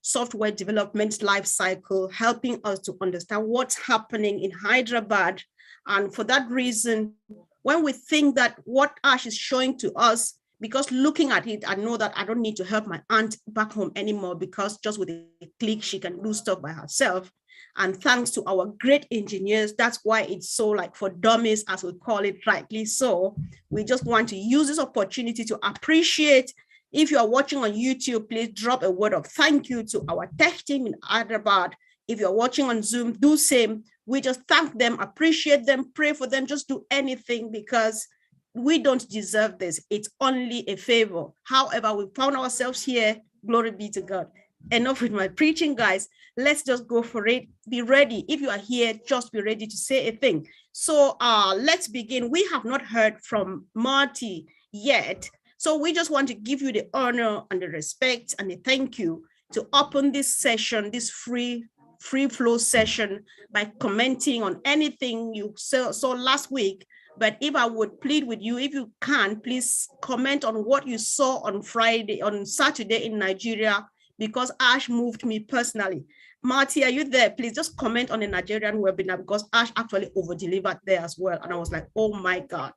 software development life cycle, helping us to understand what's happening in Hyderabad. And for that reason, when we think that what Ash is showing to us, because looking at it, I know that I don't need to help my aunt back home anymore, because just with a click, she can do stuff by herself. And thanks to our great engineers, that's why it's so like for dummies, as we call it, rightly so. We just want to use this opportunity to appreciate. If you are watching on YouTube, please drop a word of thank you to our tech team in Hyderabad. If you're watching on Zoom, do same. We just thank them, appreciate them, pray for them, just do anything, because we don't deserve this. It's only a favor. However, we found ourselves here. Glory be to God. Enough with my preaching, guys. Let's just go for it. Be ready. If you are here, just be ready to say a thing. So let's begin. We have not heard from Marty yet. So we just want to give you the honor and the respect and the thank you to open this session, this free flow session, by commenting on anything you saw last week. But if I would plead with you, if you can, please comment on what you saw on Saturday in Nigeria, because Ash moved me personally. Marty, are you there? Please just comment on the Nigerian webinar, because Ash actually over-delivered there as well. And I was like, oh my God.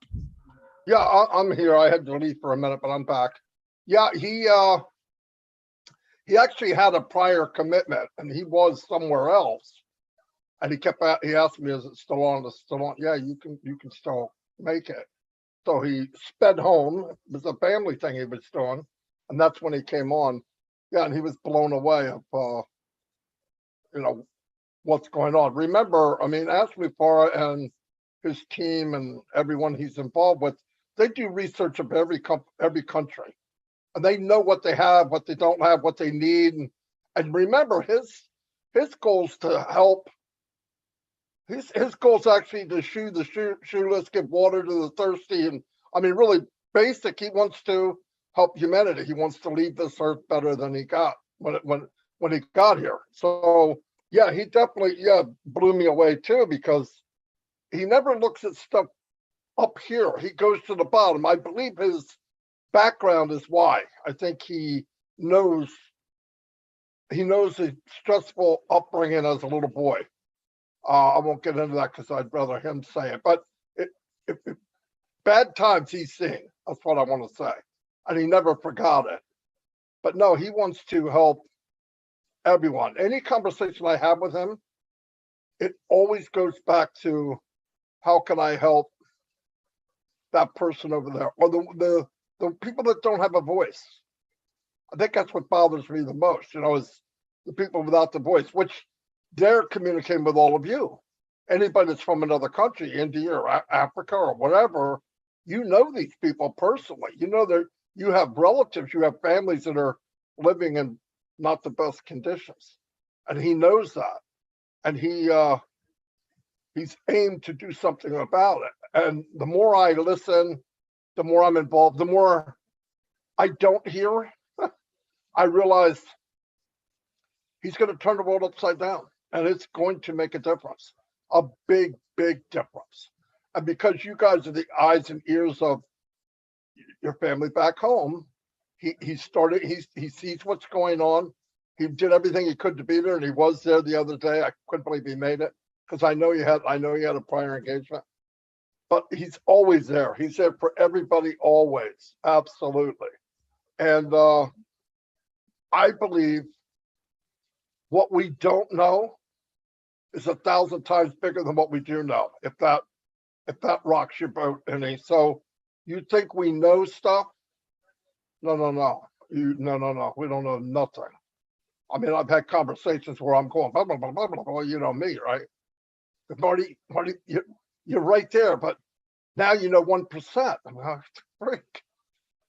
Yeah, I'm here. I had to leave for a minute, but I'm back. Yeah, he actually had a prior commitment, and he was somewhere else. And he asked me, is it still on? It's still on. Yeah, you can still make it. So he sped home. It was a family thing he was doing. And that's when he came on. Yeah, and he was blown away of, what's going on. Remember, I mean, Ashley Farah and his team and everyone he's involved with, they do research of every country. And they know what they have, what they don't have, what they need. And remember, his goal is to help. His goal is actually to shoe the shoeless, give water to the thirsty. And I mean, really basic. He wants to help humanity. He wants to leave this earth better than he got when he got here. So yeah, he definitely blew me away too, because he never looks at stuff up here. He goes to the bottom. I believe his background is why. I think he knows the stressful upbringing as a little boy. I won't get into that because I'd rather him say it, but if bad times he's seen, that's what I want to say. And he never forgot it. But no, he wants to help everyone. Any conversation I have with him, it always goes back to, how can I help that person over there, or the people that don't have a voice. I think that's what bothers me the most, is the people without the voice, which they're communicating with all of you. Anybody that's from another country, India or Africa or whatever, these people personally. You have relatives, you have families that are living in not the best conditions. And he knows that. And he's aimed to do something about it. And the more I listen, the more I'm involved, the more I don't hear, I realize he's going to turn the world upside down, and it's going to make a difference, a big, big difference. And because you guys are the eyes and ears of your family back home, he sees what's going on. He did everything he could to be there, and he was there the other day. I couldn't believe he made it, because I know he had a prior engagement. But he's always there. He's there for everybody, always. Absolutely. And I believe what we don't know is 1,000 times bigger than what we do know, if that rocks your boat any. So you think we know stuff? No. No. We don't know nothing. I mean, I've had conversations where I'm going, blah, blah, blah, blah, blah, blah, you know me, right? But Marty, you're right there, but now you know 1%. I'm like, freak.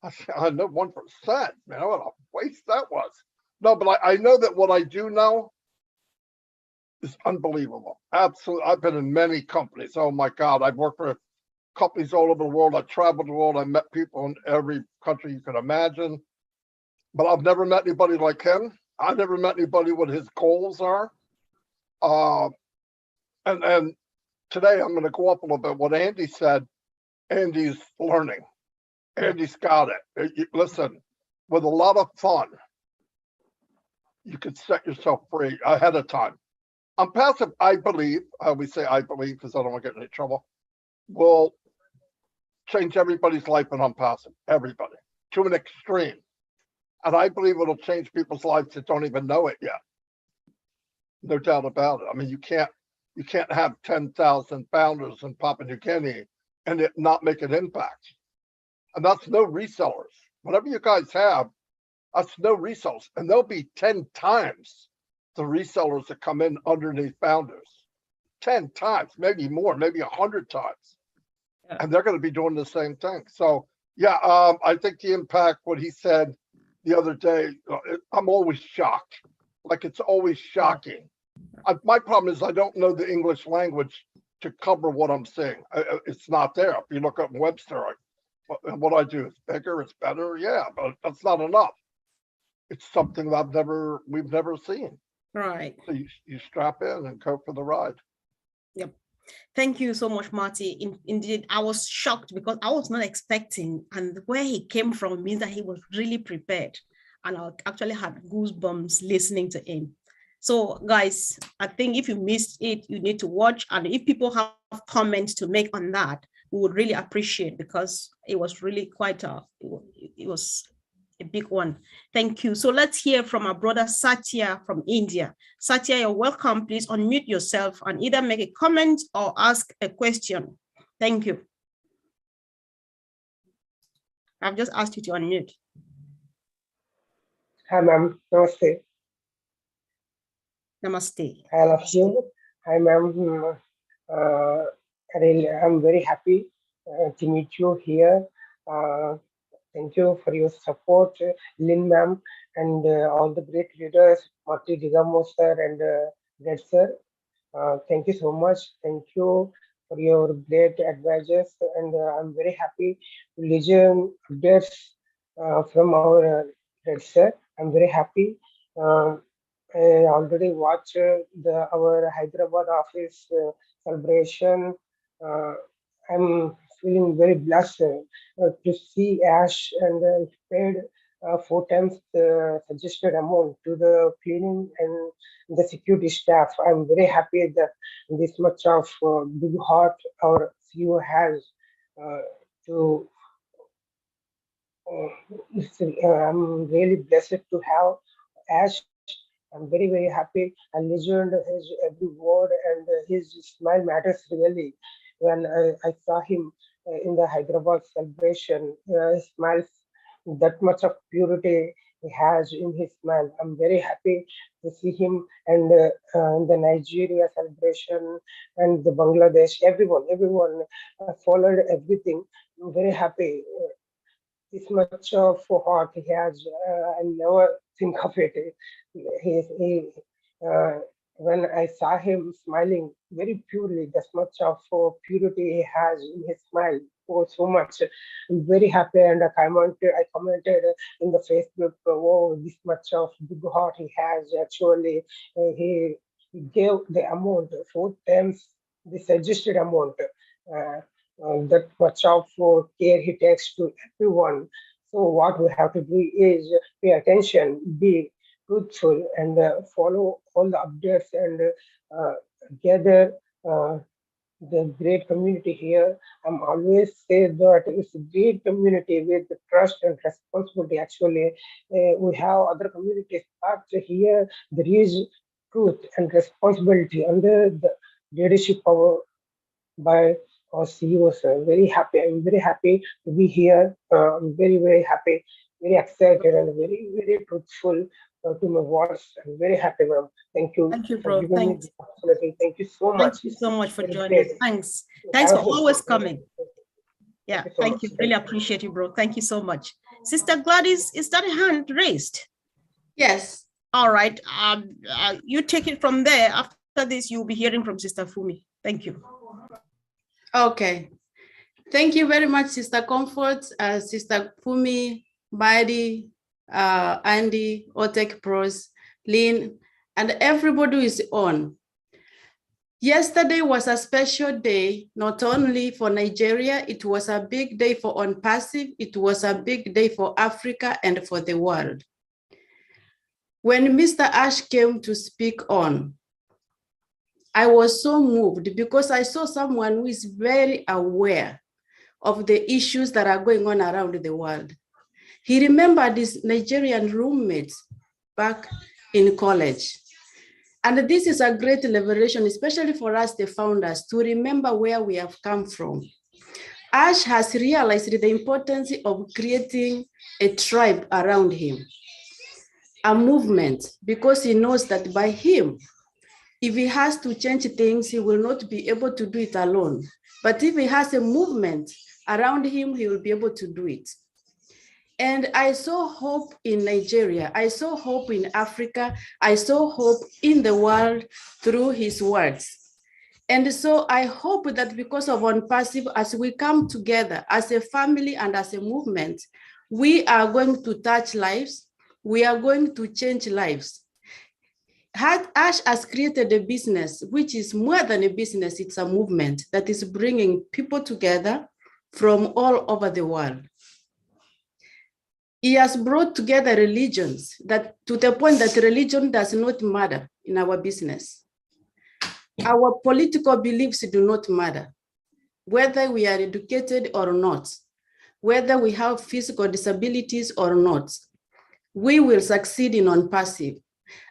I know 1%, man. What a waste that was. No, but I know that what I do know is unbelievable. Absolutely. I've been in many companies. Oh my God. I've worked for companies all over the world. I traveled the world. I met people in every country you can imagine. But I've never met anybody like him. I've never met anybody what his goals are. And today I'm going to go up a little bit. What Andy said, Andy's learning. Andy's got it. Listen, with a lot of fun, you can set yourself free ahead of time. Passive, I believe, I always say I believe because I don't want to get in any trouble, will change everybody's life in Passive, everybody, to an extreme. And I believe it'll change people's lives that don't even know it yet. no doubt about it. I mean, you can't have 10,000 founders in Papua New Guinea and it not make an impact. And that's no resellers. Whatever you guys have, that's no resellers. And there'll be 10 times the resellers that come in underneath founders. 10 times, maybe more, maybe 100 times. Yeah. And they're going to be doing the same thing. So yeah, I think the impact, what he said the other day, I'm always shocked. Like, it's always shocking. My problem is I don't know the English language to cover what I'm saying. It's not there. If you look up Webster, what I do is bigger, it's better. Yeah, but that's not enough. It's something that we've never seen. Right. So you strap in and go for the ride. Yep. Thank you so much, Marty. Indeed, I was shocked because I was not expecting, and where he came from means that he was really prepared. And I actually had goosebumps listening to him. So guys, I think if you missed it, you need to watch. And if people have comments to make on that, we would really appreciate, because it was really quite it was a big one. Thank you. So let's hear from our brother Satya from India. Satya, you're welcome. Please unmute yourself and either make a comment or ask a question. Thank you. I've just asked you to unmute. Hi, ma'am. Namaste. Namaste. I love you. Hi, ma'am. I'm very happy to meet you here. Thank you for your support, Lynn ma'am, and all the great leaders, Marty Digamo sir and Red sir. Thank you so much. Thank you for your great advices, and I'm very happy to listen updates from our Red sir. I'm very happy. I already watched our Hyderabad office celebration. I'm feeling very blessed to see Ash and paid 4 times the suggested amount to the cleaning and the security staff. I'm very happy that this much of big heart our CEO has to. I'm really blessed to have Ash. I'm very, very happy. I listened his every word, and his smile matters really. When I saw him in the Hyderabad celebration, he smiles, that much of purity he has in his smile. I'm very happy to see him, and the Nigeria celebration and the Bangladesh, everyone followed everything. I'm very happy. This much of heart he has, I never think of it. When I saw him smiling very purely, this much of purity he has in his smile, so much. I'm very happy, and I commented in the Facebook, oh, this much of big heart he has. Actually, he gave the amount 4 times the suggested amount. That much of care he takes to everyone. So what we have to do is pay attention, be truthful, and follow all the updates, and gather the great community here. I'm always say that it's a great community with the trust and responsibility. Actually, we have other communities, but here there is truth and responsibility under the leadership by our CEO, sir. Very happy. I'm very happy to be here. I'm very, very happy, very excited, and very, very truthful to my words. I'm very happy, ma'am. Thank you. Thank you, bro. Thanks. Thank you so much. Thank you so much for Very joining us. great. Thanks. Thanks for Have a- always coming. Yeah, Thank you so thank much. you. Really appreciate you, bro. Thank you so much. Sister Gladys, is that a hand raised? Yes. All right. You take it from there. After this, you'll be hearing from Sister Fumi. Thank you. Okay. Thank you very much, Sister Comfort, Sister Fumi, Badi, Andy, Otek Pros, Lynn, and everybody who is on. Yesterday was a special day, not only for Nigeria, it was a big day for ONPASSIVE, it was a big day for Africa and for the world. When Mr. Ash came to speak on, I was so moved because I saw someone who is very aware of the issues that are going on around the world. He remembered his Nigerian roommates back in college. And this is a great liberation, especially for us, the founders, to remember where we have come from. Ash has realized the importance of creating a tribe around him, a movement, because he knows that by him, if he has to change things, he will not be able to do it alone. But if he has a movement around him, he will be able to do it. And I saw hope in Nigeria. I saw hope in Africa. I saw hope in the world through his words. And so I hope that because of OnPassive, as we come together as a family and as a movement, we are going to touch lives. We are going to change lives. Ash has created a business, which is more than a business, it's a movement that is bringing people together from all over the world. He has brought together religions that to the point that religion does not matter in our business. Our political beliefs do not matter, whether we are educated or not, whether we have physical disabilities or not. We will succeed in OnPassive.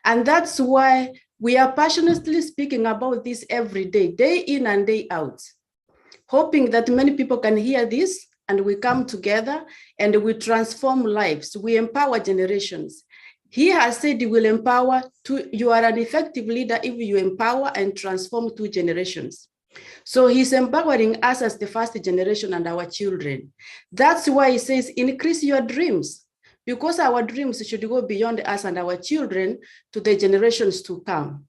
And that's why we are passionately speaking about this every day, day in and day out, hoping that many people can hear this and we come together and we transform lives. We empower generations. He has said he will empower you are an effective leader if you empower and transform 2 generations. So he's empowering us as the first generation and our children. That's why he says, increase your dreams, because our dreams should go beyond us and our children to the generations to come.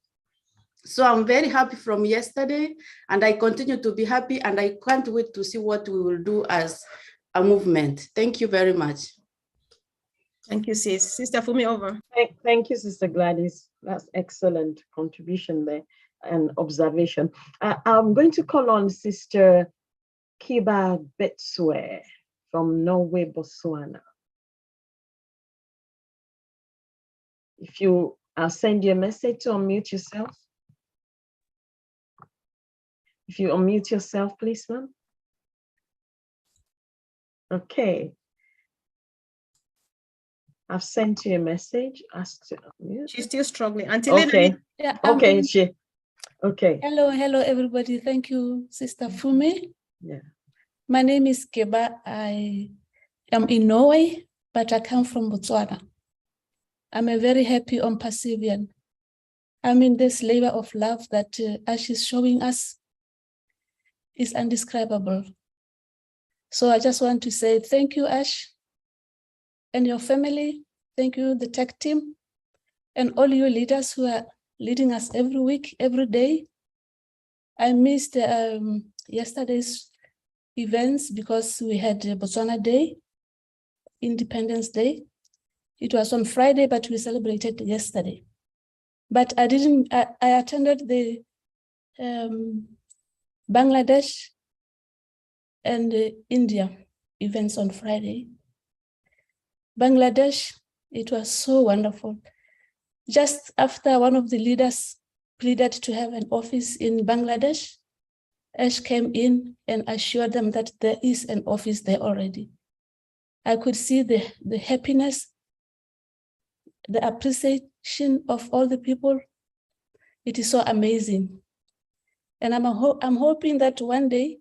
So I'm very happy from yesterday, and I continue to be happy, and I can't wait to see what we will do as a movement. Thank you very much. Thank you, sis. Sister Fumi, over. Thank you, Sister Gladys. That's excellent contribution there and observation. I'm going to call on Sister Kiba Betswe from Norway, Botswana. If I'll send you a message to unmute yourself. If you unmute yourself, please, ma'am. Okay. I've sent you a message. Ask to unmute. She's still struggling. Okay. Yeah, okay. Okay. Hello, everybody. Thank you, Sister Fumi. Yeah. My name is Keba. I am in Norway, but I come from Botswana. I'm a very happy OnPassivian. I'm in this labor of love that Ash is showing us is indescribable. So I just want to say thank you, Ash, and your family. Thank you, the tech team, and all you leaders who are leading us every week, every day. I missed yesterday's events because we had Botswana Day, Independence Day. It was on Friday, but we celebrated yesterday. But I attended the Bangladesh and India events on Friday. Bangladesh, it was so wonderful. Just after one of the leaders pleaded to have an office in Bangladesh, Ash came in and assured them that there is an office there already. I could see the happiness, the appreciation of all the people. It is so amazing. And I'm hoping that one day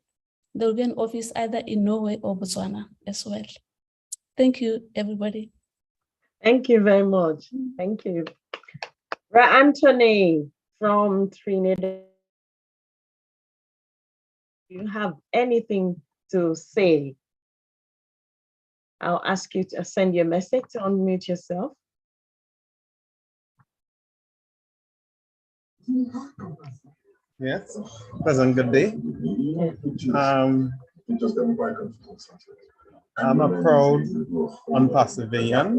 there will be an office either in Norway or Botswana as well. Thank you, everybody. Thank you very much. Thank you. Anthony from Trinidad. Do you have anything to say? I'll ask you to send you a message to unmute yourself. Yes, pleasant good day. I'm a proud OnPassivian.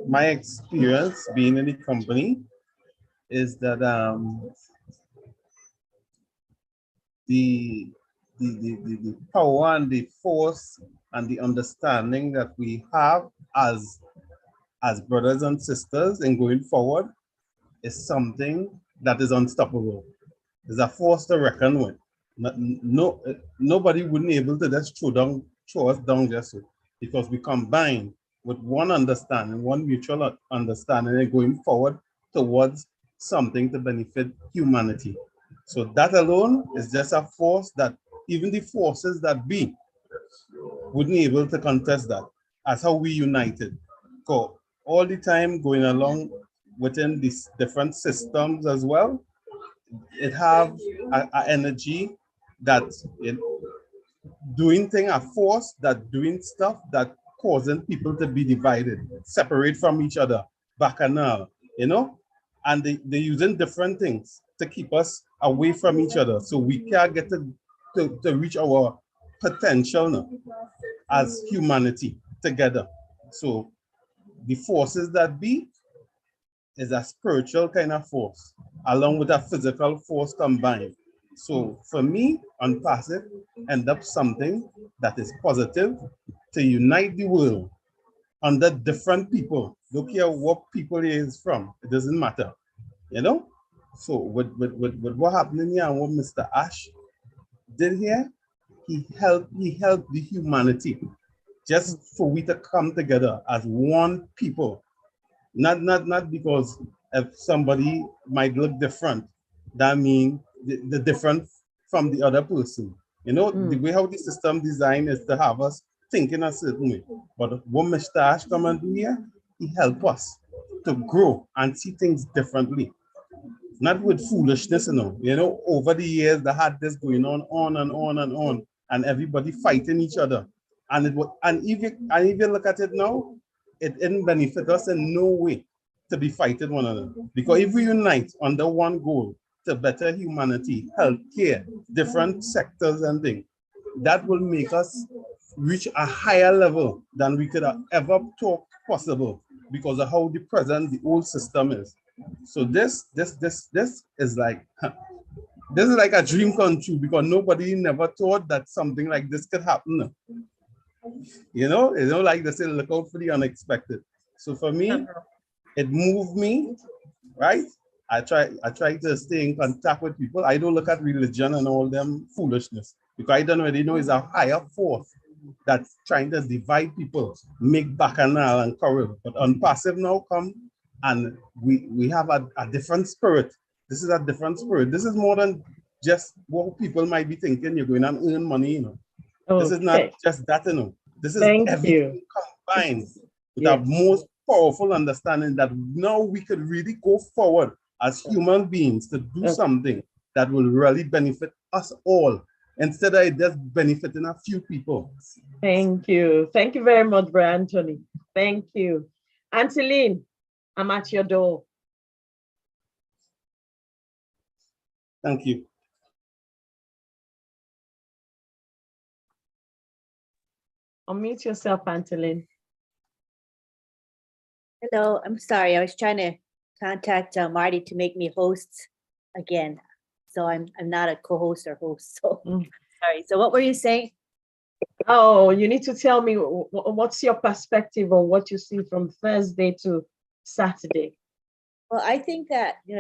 My experience being in the company is that the power and the force and the understanding that we have as brothers and sisters in going forward is something that is unstoppable. It's a force to reckon with. Nobody wouldn't be able to just throw us down just so, because we combine with one understanding, one mutual understanding, and going forward towards something to benefit humanity. So that alone is just a force that even the forces that be wouldn't be able to contest that. That's how we united. So all the time going along within these different systems as well, it have a energy that it doing thing, a force that doing stuff that causing people to be divided, separate from each other, bacchanal, you know, and they're using different things to keep us away from each other, so we can't get to reach our potential now as humanity together. So the forces that be is a spiritual kind of force along with a physical force combined. So for me, Unpassive end up something that is positive to unite the world under different people. Don't care what people he is from, it doesn't matter, you know? So with what happened here and what Mr. Ash did here, he helped the humanity just for we to come together as one people. Not because if somebody might look different, that means the different from the other person. You know, the way how the system design is to have us thinking a certain way. But what Mr. Ash come and do here, he help us to grow and see things differently. Not with foolishness, you know, over the years they had this going on and on and on, and everybody fighting each other. And if you look at it now, it didn't benefit us in no way to be fighting one another. Because if we unite under one goal to better humanity, healthcare, different sectors and things, that will make us reach a higher level than we could have ever thought possible because of how the old system is. So this is like a dream come true, because nobody never thought that something like this could happen. You know, like they say, look out for the unexpected. So for me, it moved me, right? I try to stay in contact with people. I don't look at religion and all them foolishness, because I don't already know it's a higher force that's trying to divide people, make bacchanal and quarrel. But Unpassive now come and we have a different spirit. This is a different spirit. This is more than just what people might be thinking. You're going to earn money, you know. Okay. This is not just that, you know. This is everything combined with a most powerful understanding that now we could really go forward as human beings to do something that will really benefit us all, instead of it just benefiting a few people. Thank you. Thank you very much, Brother Anthony. Thank you. Anteline, I'm at your door. Thank you. Unmute yourself, Anteline. Hello, I'm sorry. I was trying to contact Marty to make me host again. So I'm not a co-host or host. So sorry. So what were you saying? Oh, you need to tell me what's your perspective on what you see from Thursday to Saturday. Well, I think that, you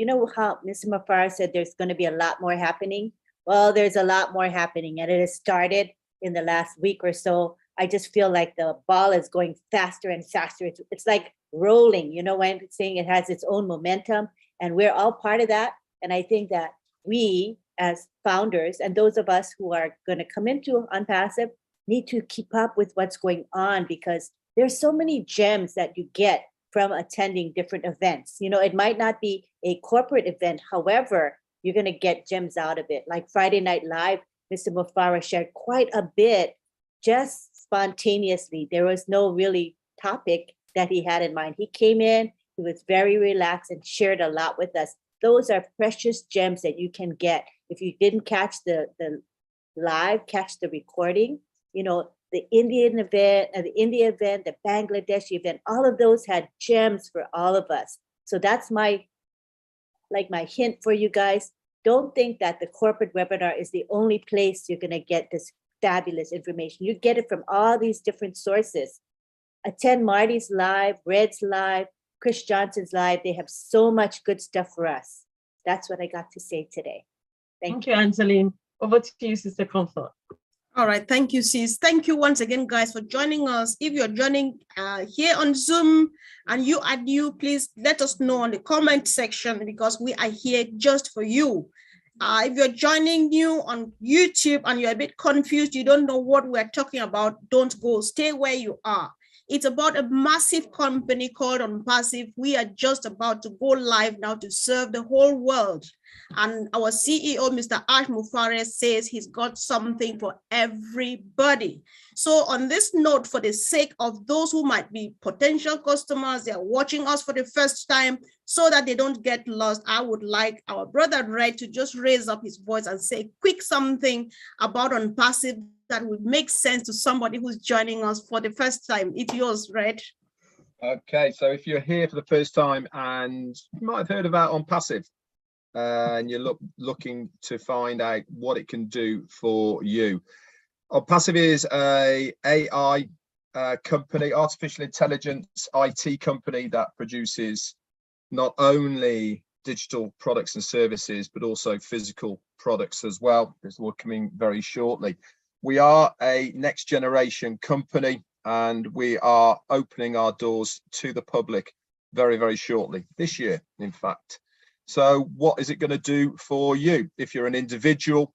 know how Mr. Mufara said there's going to be a lot more happening. Well, there's a lot more happening, and it has started in the last week or so. I just feel like the ball is going faster and faster. It's like rolling, you know, when I'm saying it has its own momentum, and we're all part of that. And I think that we as founders and those of us who are going to come into Unpassive need to keep up with what's going on, because there's so many gems that you get from attending different events. You know, it might not be a corporate event. However, you're going to get gems out of it. Like Friday Night Live, Mr. Mufara shared quite a bit just spontaneously. There was no really topic that he had in mind. He came in, he was very relaxed and shared a lot with us. Those are precious gems that you can get. If you didn't catch the live, catch the recording. You know, the Indian event, the India event, the Bangladesh event, all of those had gems for all of us. So that's my hint for you guys. Don't think that the corporate webinar is the only place you're going to get this fabulous information. You get it from all these different sources. Attend Marty's live, Red's live, Chris Johnson's live. They have so much good stuff for us. That's what I got to say today. Thank you. Angeline. Over to you, Sister Comfort. All right, thank you, sis. Thank you once again, guys, for joining us. If you're joining here on Zoom and you are new, please let us know on the comment section because we are here just for you. If you're joining new on YouTube and you're a bit confused, you don't know what we're talking about, don't go, stay where you are. It's about a massive company called OnPassive. We are just about to go live now to serve the whole world. And our CEO, Mr. Ash Mufareh, says he's got something for everybody. So on this note, for the sake of those who might be potential customers, they're watching us for the first time, so that they don't get lost, I would like our brother Red to just raise up his voice and say quick something about OnPassive that would make sense to somebody who's joining us for the first time. It's yours, Red. Okay, so if you're here for the first time and you might have heard about OnPassive, and you're looking to find out what it can do for you. OnPassive is a AI company, artificial intelligence IT company that produces not only digital products and services, but also physical products as well. This will be coming very shortly. We are a next generation company and we are opening our doors to the public very, very shortly, this year, in fact. So what is it going to do for you? If you're an individual,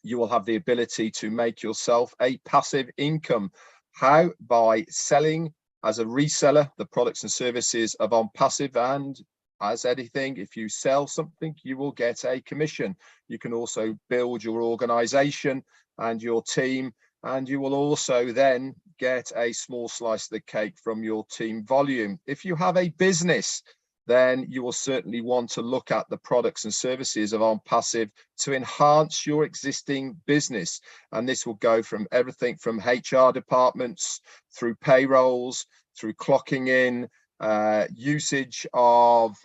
you will have the ability to make yourself a passive income. How? By selling as a reseller the products and services of OnPassive, and as anything, if you sell something, you will get a commission. You can also build your organization and your team, and you will also then get a small slice of the cake from your team volume. If you have a business, then you will certainly want to look at the products and services of OnPassive to enhance your existing business. And this will go from everything from HR departments, through payrolls, through clocking in, usage of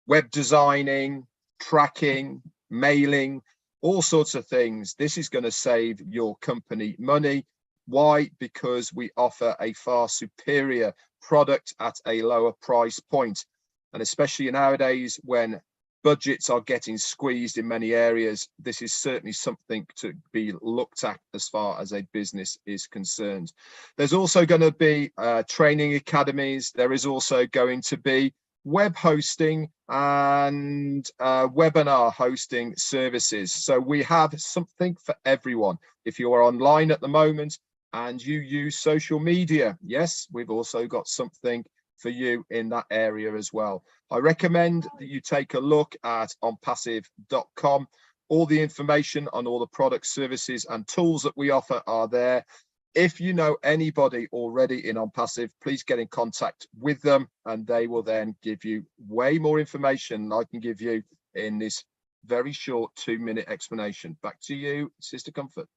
web designing, tracking, mailing, all sorts of things. This is going to save your company money. Why? Because we offer a far superior product at a lower price point. And especially nowadays when budgets are getting squeezed in many areas, this is certainly something to be looked at as far as a business is concerned. There's also going to be training academies. There is also going to be web hosting and webinar hosting services. So we have something for everyone. If you are online at the moment and you use social media, yes, we've also got something for you in that area as well. I recommend that you take a look at onpassive.com. All the information on all the products, services and tools that we offer are there. If you know anybody already in OnPassive, please get in contact with them and they will then give you way more information than I can give you in this very short 2-minute explanation. Back to you, Sister Comfort.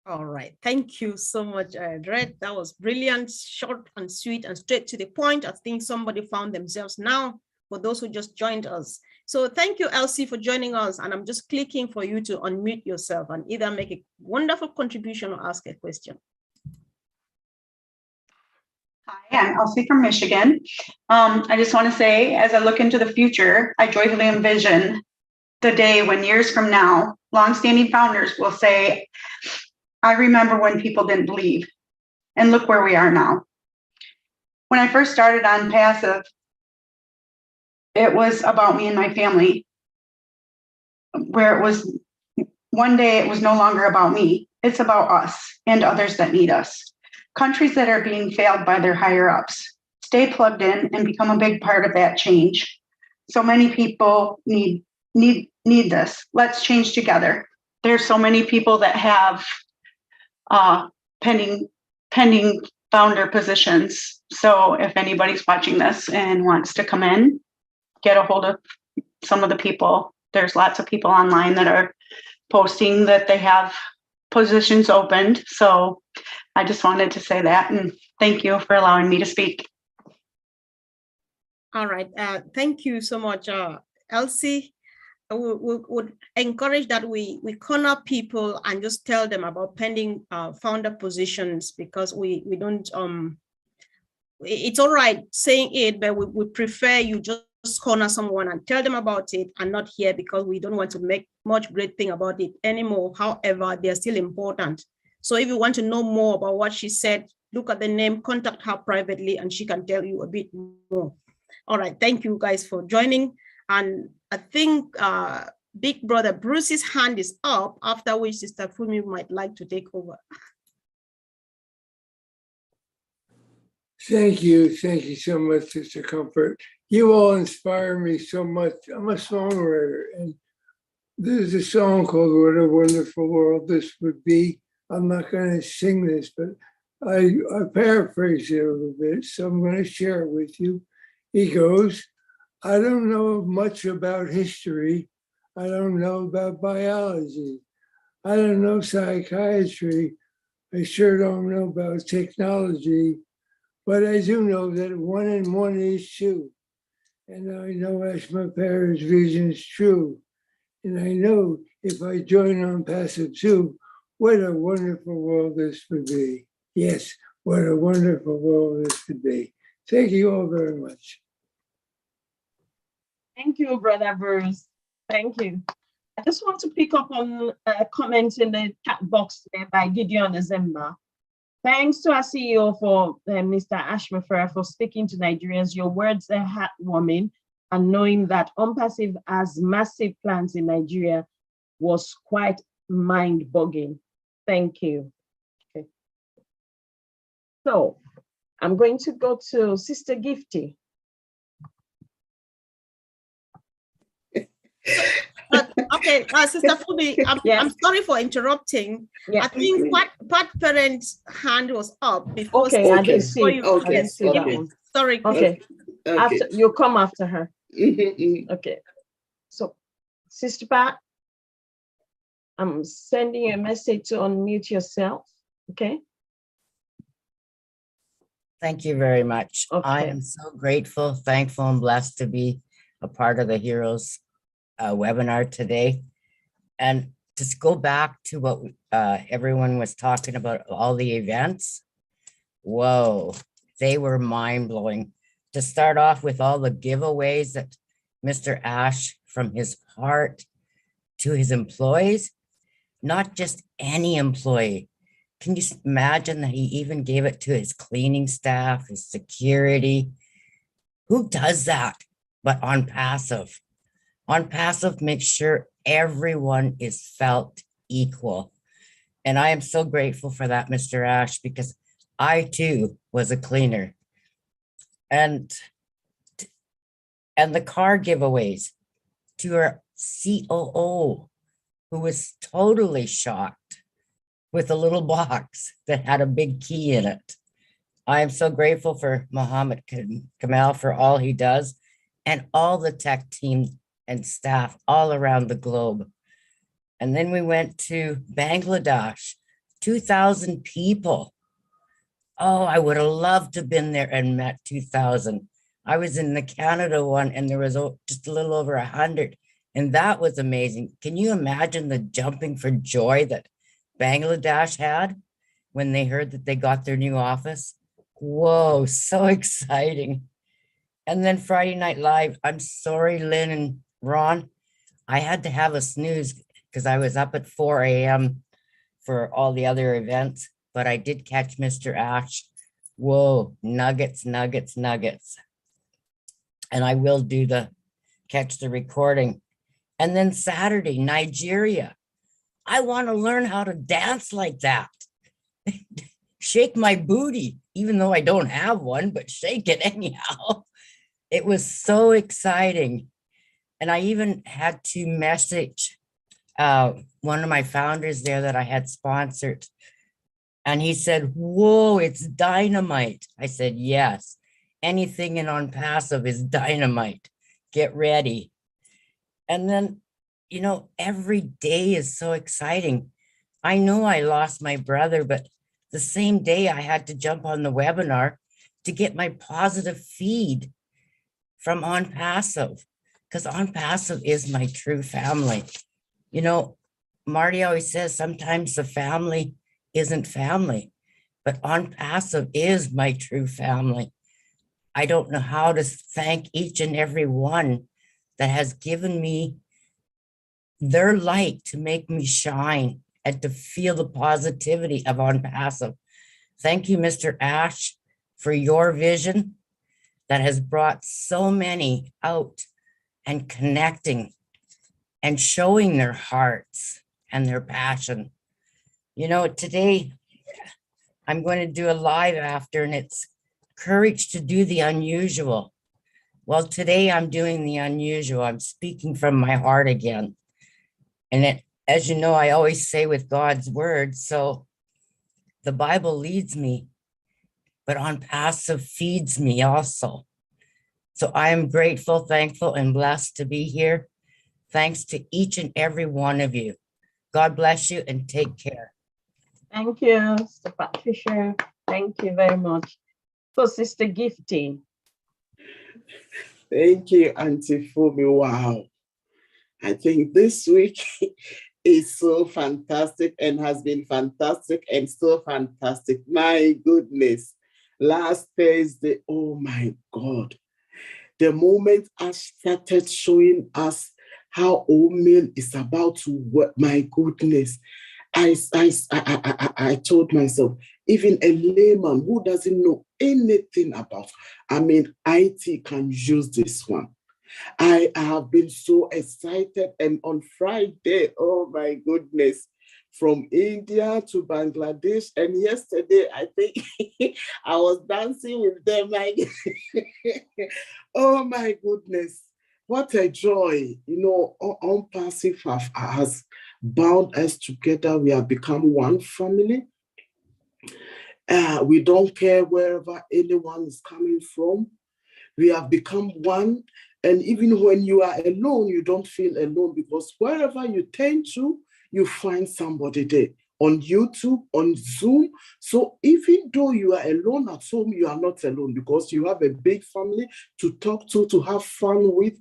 All right, thank you so much, Red. That was brilliant, short and sweet and straight to the point. I think somebody found themselves now for those who just joined us. So thank you, Elsie, for joining us. And I'm just clicking for you to unmute yourself and either make a wonderful contribution or ask a question. Hi, I'm Elsie from Michigan. I just want to say, as I look into the future, I joyfully envision the day when years from now, longstanding founders will say, I remember when people didn't believe, and look where we are now. When I first started OnPassive, it was about me and my family, where it was one day it was no longer about me. It's about us and others that need us. Countries that are being failed by their higher ups. Stay plugged in and become a big part of that change. So many people need this. Let's change together. There's so many people that have pending founder positions. So if anybody's watching this and wants to come in, get a hold of some of the people. There's lots of people online that are posting that they have positions opened. So I just wanted to say that, and thank you for allowing me to speak. All right, thank you so much, Elsie. We would encourage that we corner people and just tell them about pending founder positions, because we don't, it's all right saying it, but we prefer you just corner someone and tell them about it and not here because we don't want to make much great thing about it anymore. However, they're still important. So if you want to know more about what she said, look at the name, contact her privately, and she can tell you a bit more. All right, thank you guys for joining. And I think Big Brother Bruce's hand is up, after which Sister Fumi might like to take over. Thank you so much, Sister Comfort. You all inspire me so much. I'm a songwriter, and there's a song called What a Wonderful World This Would Be. I'm not going to sing this, but I paraphrase it a little bit, so I'm going to share it with you. He goes, I don't know much about history. I don't know about biology. I don't know psychiatry. I sure don't know about technology, but I do know that 1 and 1 is 2. And I know Ashma Farah's vision is true. And I know if I join on Passive too, what a wonderful world this would be. Yes, what a wonderful world this would be. Thank you all very much. Thank you, Brother Bruce. Thank you. I just want to pick up on a comment in the chat box there by Gideon Azemba. Thanks to our CEO for Mr. Ashma Farah for speaking to Nigerians. Your words are heartwarming, and knowing that OnPassive has massive plans in Nigeria was quite mind-boggling. Thank you. Okay. So I'm going to go to Sister Gifty. Okay, Sister Fumi, I'm sorry for interrupting. I think Pat Parent's hand was up before. Okay, I didn't see. You, I didn't see that one. Sorry. Okay. After you come after her. Okay. So, Sister Pat, I'm sending you a message to unmute yourself. Okay. Thank you very much. Okay. I am so grateful, thankful, and blessed to be a part of the Heroes webinar today. And just go back to what everyone was talking about, all the events. Whoa, they were mind-blowing. To start off with all the giveaways that Mr. Ash, from his heart to his employees, not just any employee. Can you imagine that he even gave it to his cleaning staff, his security? Who does that but OnPassive? OnPassive makes sure everyone is felt equal. And I am so grateful for that, Mr. Ash, because I too was a cleaner. And the car giveaways to our COO, who was totally shocked with a little box that had a big key in it. I am so grateful for Mohammed Kamal for all he does, and all the tech team and staff all around the globe. And then we went to Bangladesh, 2,000 people. Oh, I would have loved to have been there and met 2,000. I was in the Canada one and there was just a little over 100. And that was amazing. Can you imagine the jumping for joy that Bangladesh had when they heard that they got their new office? Whoa, so exciting. And then Friday Night Live, I'm sorry, Lynn and Ron, I had to have a snooze because I was up at 4 a.m. for all the other events, but I did catch Mr. Ash. Whoa, nuggets, nuggets, nuggets. And I will catch the recording. And then Saturday, Nigeria. I want to learn how to dance like that. Shake my booty, even though I don't have one, but shake it anyhow. It was so exciting. And I even had to message one of my founders there that I had sponsored. And he said, whoa, it's dynamite. I said, yes, anything in OnPassive is dynamite. Get ready. And then, you know, every day is so exciting. I know I lost my brother, but the same day I had to jump on the webinar to get my positive feed from OnPassive, because OnPassive is my true family. You know, Marty always says sometimes the family isn't family, but OnPassive is my true family. I don't know how to thank each and every one that has given me their light to make me shine and to feel the positivity of On Passive. Thank you, Mr. Ash, for your vision that has brought so many out and connecting and showing their hearts and their passion. You know, today I'm going to do a live after, and it's courage to do the unusual. Well, today I'm doing the unusual. I'm speaking from my heart again. And it, as you know, I always say with God's word, so the Bible leads me, but On Passive feeds me also. So I am grateful, thankful, and blessed to be here. Thanks to each and every one of you. God bless you and take care. Thank you, Sister Patricia. Thank you very much. So, Sister Gifty. Thank you, Auntie Fumi. Wow. I think this week is so fantastic and has been fantastic and so fantastic. My goodness. Last Thursday, oh my God. The moment I started showing us how oatmeal is about to work, my goodness, I told myself, even a layman who doesn't know anything about, IT can use this one. I have been so excited, and on Friday, oh my goodness, from India to Bangladesh, and yesterday, I think I was dancing with them. Oh my goodness, what a joy. You know, On Passive has bound us together. We have become one family. We don't care wherever anyone is coming from. We have become one. And even when you are alone, you don't feel alone, because wherever you turn to, you find somebody there, on YouTube, on Zoom. So even though you are alone at home, you are not alone, because you have a big family to talk to have fun with.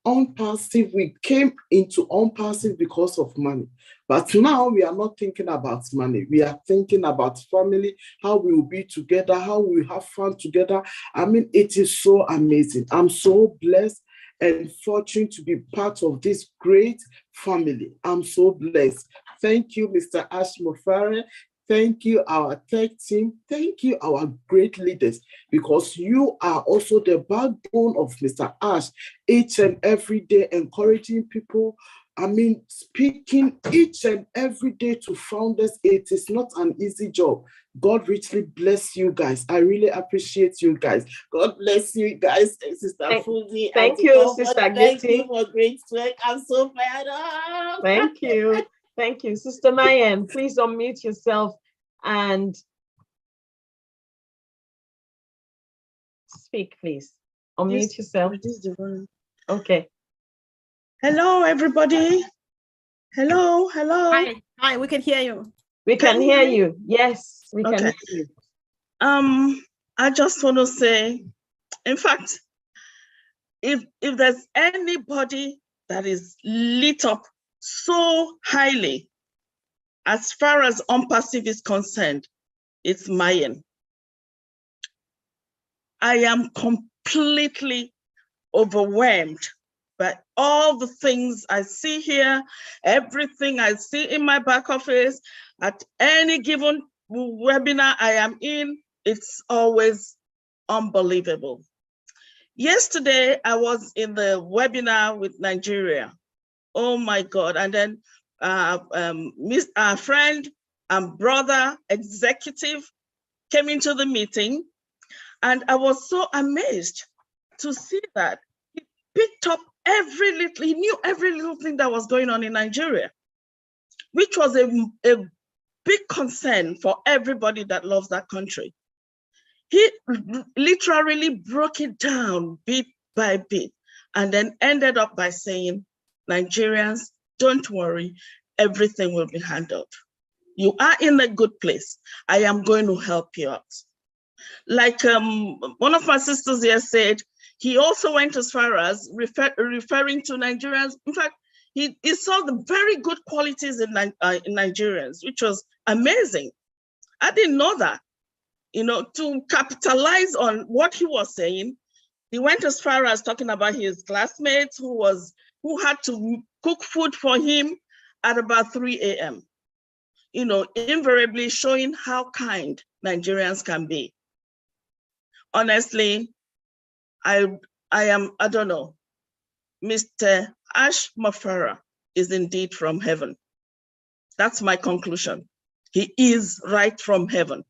On Passive, we came into On Passive because of money. But now we are not thinking about money. We are thinking about family, how we will be together, how we have fun together. It is so amazing. I'm so blessed and fortunate to be part of this great family. I'm so blessed. Thank you, Mr. Ash Mofare. Thank you, our tech team. Thank you, our great leaders, because you are also the backbone of Mr. Ash, each and every day, encouraging people. Speaking each and every day to founders. It is not an easy job. God richly bless you guys. I really appreciate you guys. God bless you guys. Sister Fuzi. Thank you, Sister Thank Gifty. you for great work. I'm so fired up. Thank you. Thank you. Sister Mayan, please unmute yourself and speak, please. Unmute yourself. Okay. Hello, everybody. Hello. Hi, we can hear you. We can hear you. Yes, we can Okay. hear you. I just want to say, in fact, if there's anybody that is lit up so highly as far as On Passive is concerned, it's Mayan. I am completely overwhelmed by all the things I see here, everything I see in my back office, at any given webinar I am in, it's always unbelievable. Yesterday, I was in the webinar with Nigeria. Oh my God. And then our friend and brother executive came into the meeting, and I was so amazed to see that he picked up he knew every little thing that was going on in Nigeria, which was a big concern for everybody that loves that country. He literally broke it down bit by bit, and then ended up by saying, Nigerians, don't worry, everything will be handled. You are in a good place. I am going to help you out. Like one of my sisters here said, he also went as far as referring to Nigerians. In fact, he saw the very good qualities in Nigerians, which was amazing. I didn't know that. to capitalize on what he was saying, he went as far as talking about his classmates who had to cook food for him at about 3 a.m. Invariably showing how kind Nigerians can be. Honestly, I don't know. Mr. Ash Mafara is indeed from heaven. That's my conclusion. He is right from heaven.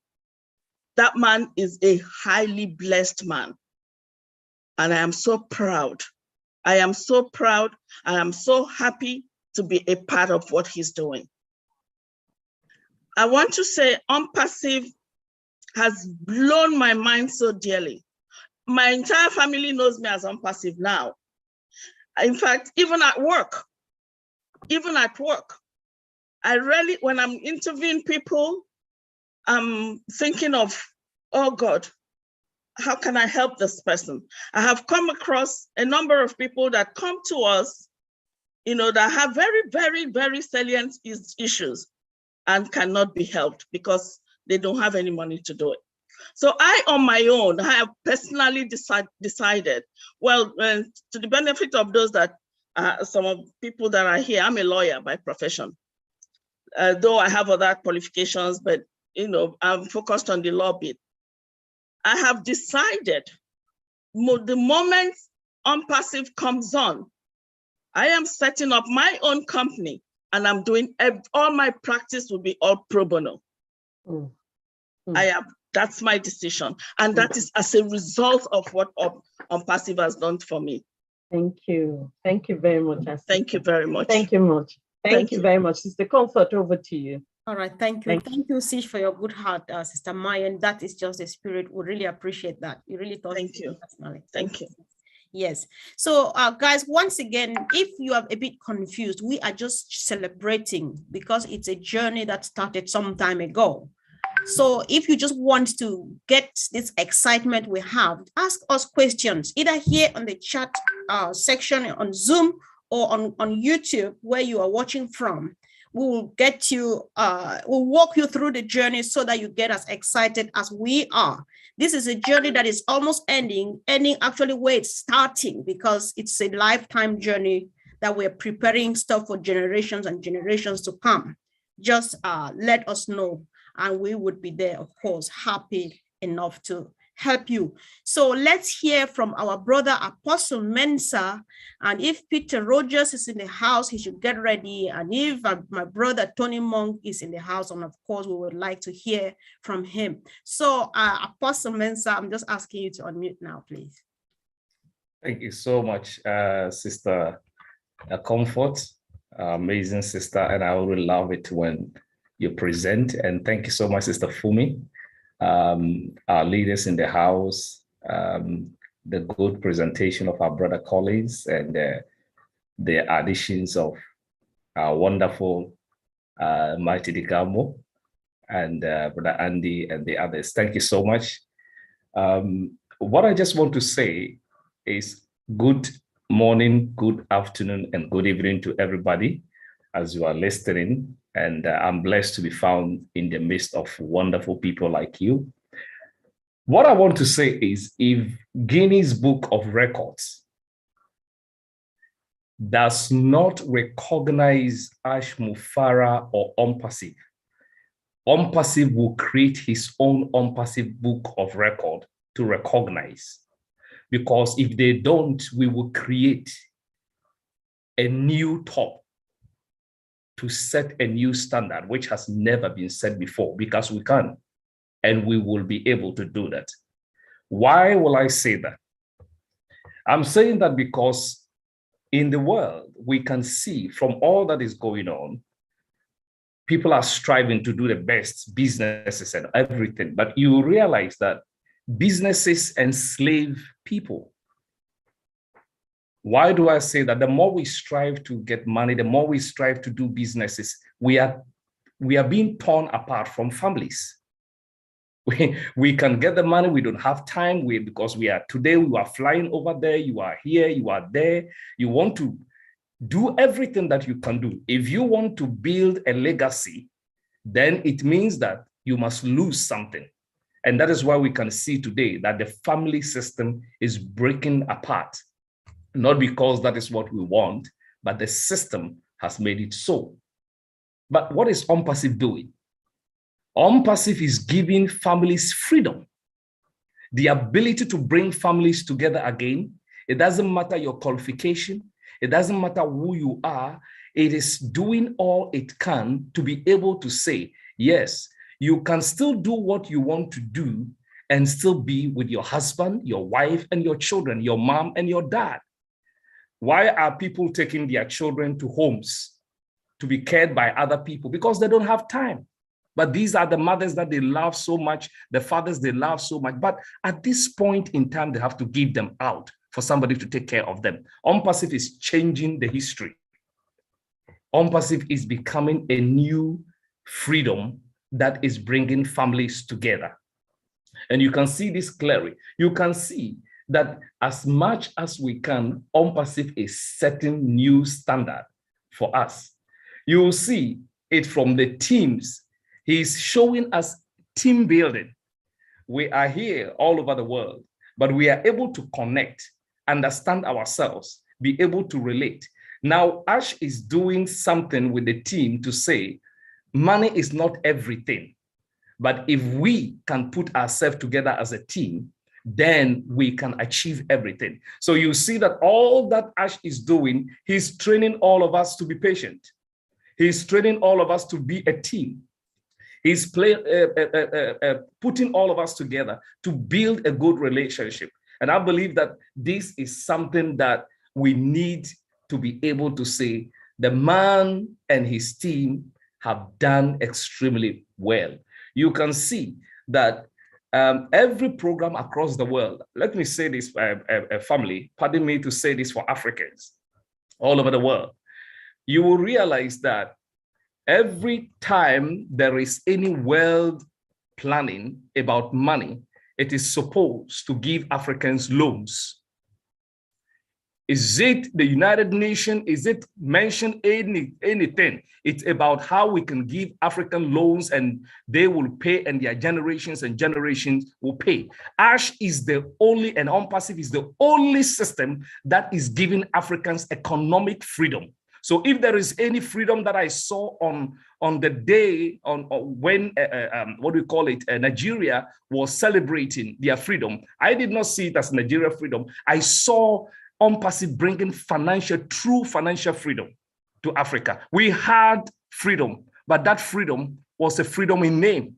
That man is a highly blessed man. And I am so proud. I am so proud. I am so happy to be a part of what he's doing. I want to say OnPassive has blown my mind so dearly. My entire family knows me as OnPassive now. In fact, even at work, I really, when I'm interviewing people, I'm thinking of, oh God, how can I help this person? I have come across a number of people that come to us, that have very, very, very salient issues and cannot be helped because they don't have any money to do it. So I, on my own, I have personally decided, well, to the benefit of those that, some of people that are here, I'm a lawyer by profession. Though I have other qualifications, but I'm focused on the law bit. I have decided the moment OnPassive comes on, I am setting up my own company and I'm doing, all my practice will be all pro bono. That's my decision. And that is as a result of what OnPassive has done for me. Thank you. Thank you very much. Thank you very much. Thank you much. Thank you very much. Sister Comfort, over to you. All right, thank you. Thank you, Sish, for your good heart, Sister Maya. And that is just the spirit. We really appreciate that. You really thought. Thank you. Personally. Thank you. Yes. So, guys, once again, if you are a bit confused, we are just celebrating because it's a journey that started some time ago. So if you just want to get this excitement we have, ask us questions, either here on the chat section on Zoom or on YouTube where you are watching from. We will get you, we'll walk you through the journey so that you get as excited as we are. This is a journey that is almost ending actually where it's starting, because it's a lifetime journey that we're preparing stuff for generations and generations to come. Just let us know, and we would be there, of course, happy enough to help you. So let's hear from our brother Apostle Mensah, and if Peter Rogers is in the house, he should get ready, and if my brother Tony Monk is in the house, and of course we would like to hear from him. So Apostle Mensah, I'm just asking you to unmute now, please. Thank you so much, Sister Comfort, amazing sister, and I would love it when you present. And thank you so much, Sister Fumi, our leaders in the house, the good presentation of our brother colleagues, and the additions of our wonderful Mighty Digamo and Brother Andy and the others. Thank you so much. What I just want to say is good morning, good afternoon, and good evening to everybody as you are listening. And I'm blessed to be found in the midst of wonderful people like you. What I want to say is, if Guinness Book of Records does not recognize Ash Mufara or OnPassive, OnPassive will create his own OnPassive Book of Record to recognize. Because if they don't, we will create a new top to set a new standard, which has never been set before, because we can, and we will be able to do that. Why will I say that? I'm saying that because in the world, we can see from all that is going on, people are striving to do the best, businesses and everything, but you realize that businesses enslave people. Why do I say that? The more we strive to get money, the more we strive to do businesses, we are being torn apart from families. We can get the money, we don't have time, because today we are flying over there, you are here, you are there, you want to do everything that you can do. If you want to build a legacy, then it means that you must lose something. And that is why we can see today that the family system is breaking apart, not because that is what we want, but the system has made it so. But what is OMPASIV doing? OMPASIV is giving families freedom, the ability to bring families together again. It doesn't matter your qualification. It doesn't matter who you are. It is doing all it can to be able to say, yes, you can still do what you want to do and still be with your husband, your wife, and your children, your mom and your dad. Why are people taking their children to homes to be cared by other people? Because they don't have time. But these are the mothers that they love so much, the fathers they love so much. But at this point in time, they have to give them out for somebody to take care of them. OMPASIV is changing the history. OMPASIV is becoming a new freedom that is bringing families together. And you can see this clearly. You can see that as much as we can, OMPASIV is setting new standard for us. You will see it from the teams. He's showing us team building. We are here all over the world, but we are able to connect, understand ourselves, be able to relate. Now, Ash is doing something with the team to say, money is not everything, but if we can put ourselves together as a team, then we can achieve everything. So you see that all that Ash is doing, he's training all of us to be patient. He's training all of us to be a team. He's putting all of us together to build a good relationship. And I believe that this is something that we need to be able to say the man and his team have done extremely well. You can see that every program across the world, let me say this, family, pardon me to say this for Africans all over the world, you will realize that every time there is any world planning about money, it is supposed to give Africans loans. Is it the United Nations? Is it mention anything? It's about how we can give African loans and they will pay and their generations and generations will pay. Ash is the only, and OMPASIV is the only system that is giving Africans economic freedom. So if there is any freedom that I saw on the day when what do we call it, Nigeria was celebrating their freedom, I did not see it as Nigeria freedom. I saw OMPASIV bringing true financial freedom to Africa. We had freedom, but that freedom was a freedom in name.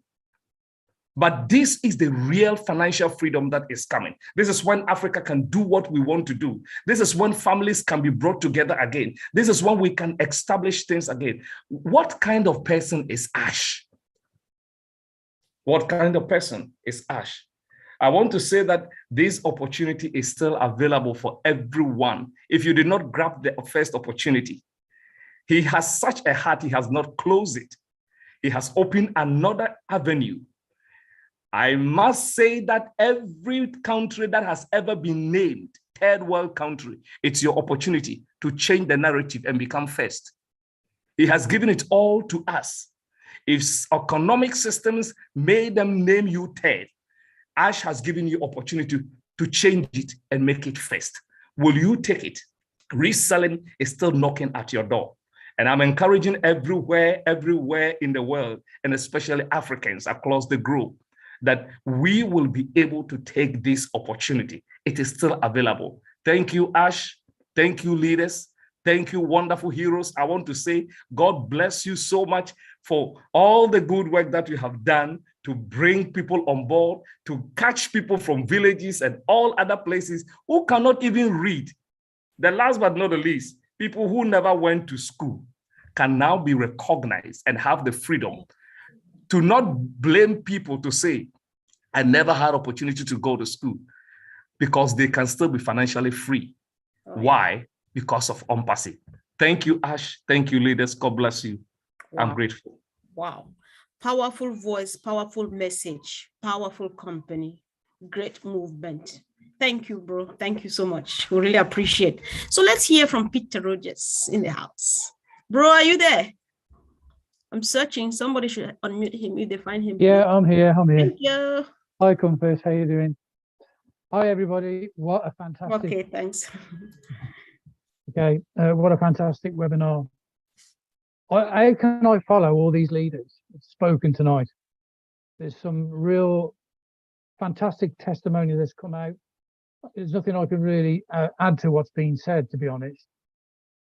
But this is the real financial freedom that is coming. This is when Africa can do what we want to do. This is when families can be brought together again. This is when we can establish things again. What kind of person is Ash? What kind of person is Ash? I want to say that this opportunity is still available for everyone. If you did not grab the first opportunity, he has such a heart, he has not closed it. He has opened another avenue. I must say that every country that has ever been named third world country, it's your opportunity to change the narrative and become first. He has given it all to us. If economic systems made them name you third, Ash has given you opportunity to change it and make it first. Will you take it? Reselling is still knocking at your door. And I'm encouraging everywhere in the world, and especially Africans across the globe, that we will be able to take this opportunity. It is still available. Thank you, Ash. Thank you, leaders. Thank you, wonderful heroes. I want to say, God bless you so much for all the good work that you have done to bring people on board, to catch people from villages and all other places who cannot even read. The last but not the least, people who never went to school can now be recognized and have the freedom to not blame people to say, I never had opportunity to go to school, because they can still be financially free. Why? Because of OMPASIV. Thank you, Ash. Thank you, leaders. God bless you. Wow. I'm grateful. Wow. Powerful voice, powerful message, powerful company, great movement. Thank you, bro. Thank you so much. We really appreciate. So let's hear from Peter Rogers in the house. Bro, are you there? I'm searching. Somebody should unmute him if they find him. Yeah, I'm here. Thank you. Hi, Comfort. How you doing? Hi, everybody. What a fantastic. Okay, thanks. Okay, what a fantastic webinar. How can I follow all these leaders spoken tonight? There's some real fantastic testimony that's come out. There's nothing I can really add to what's been said, to be honest.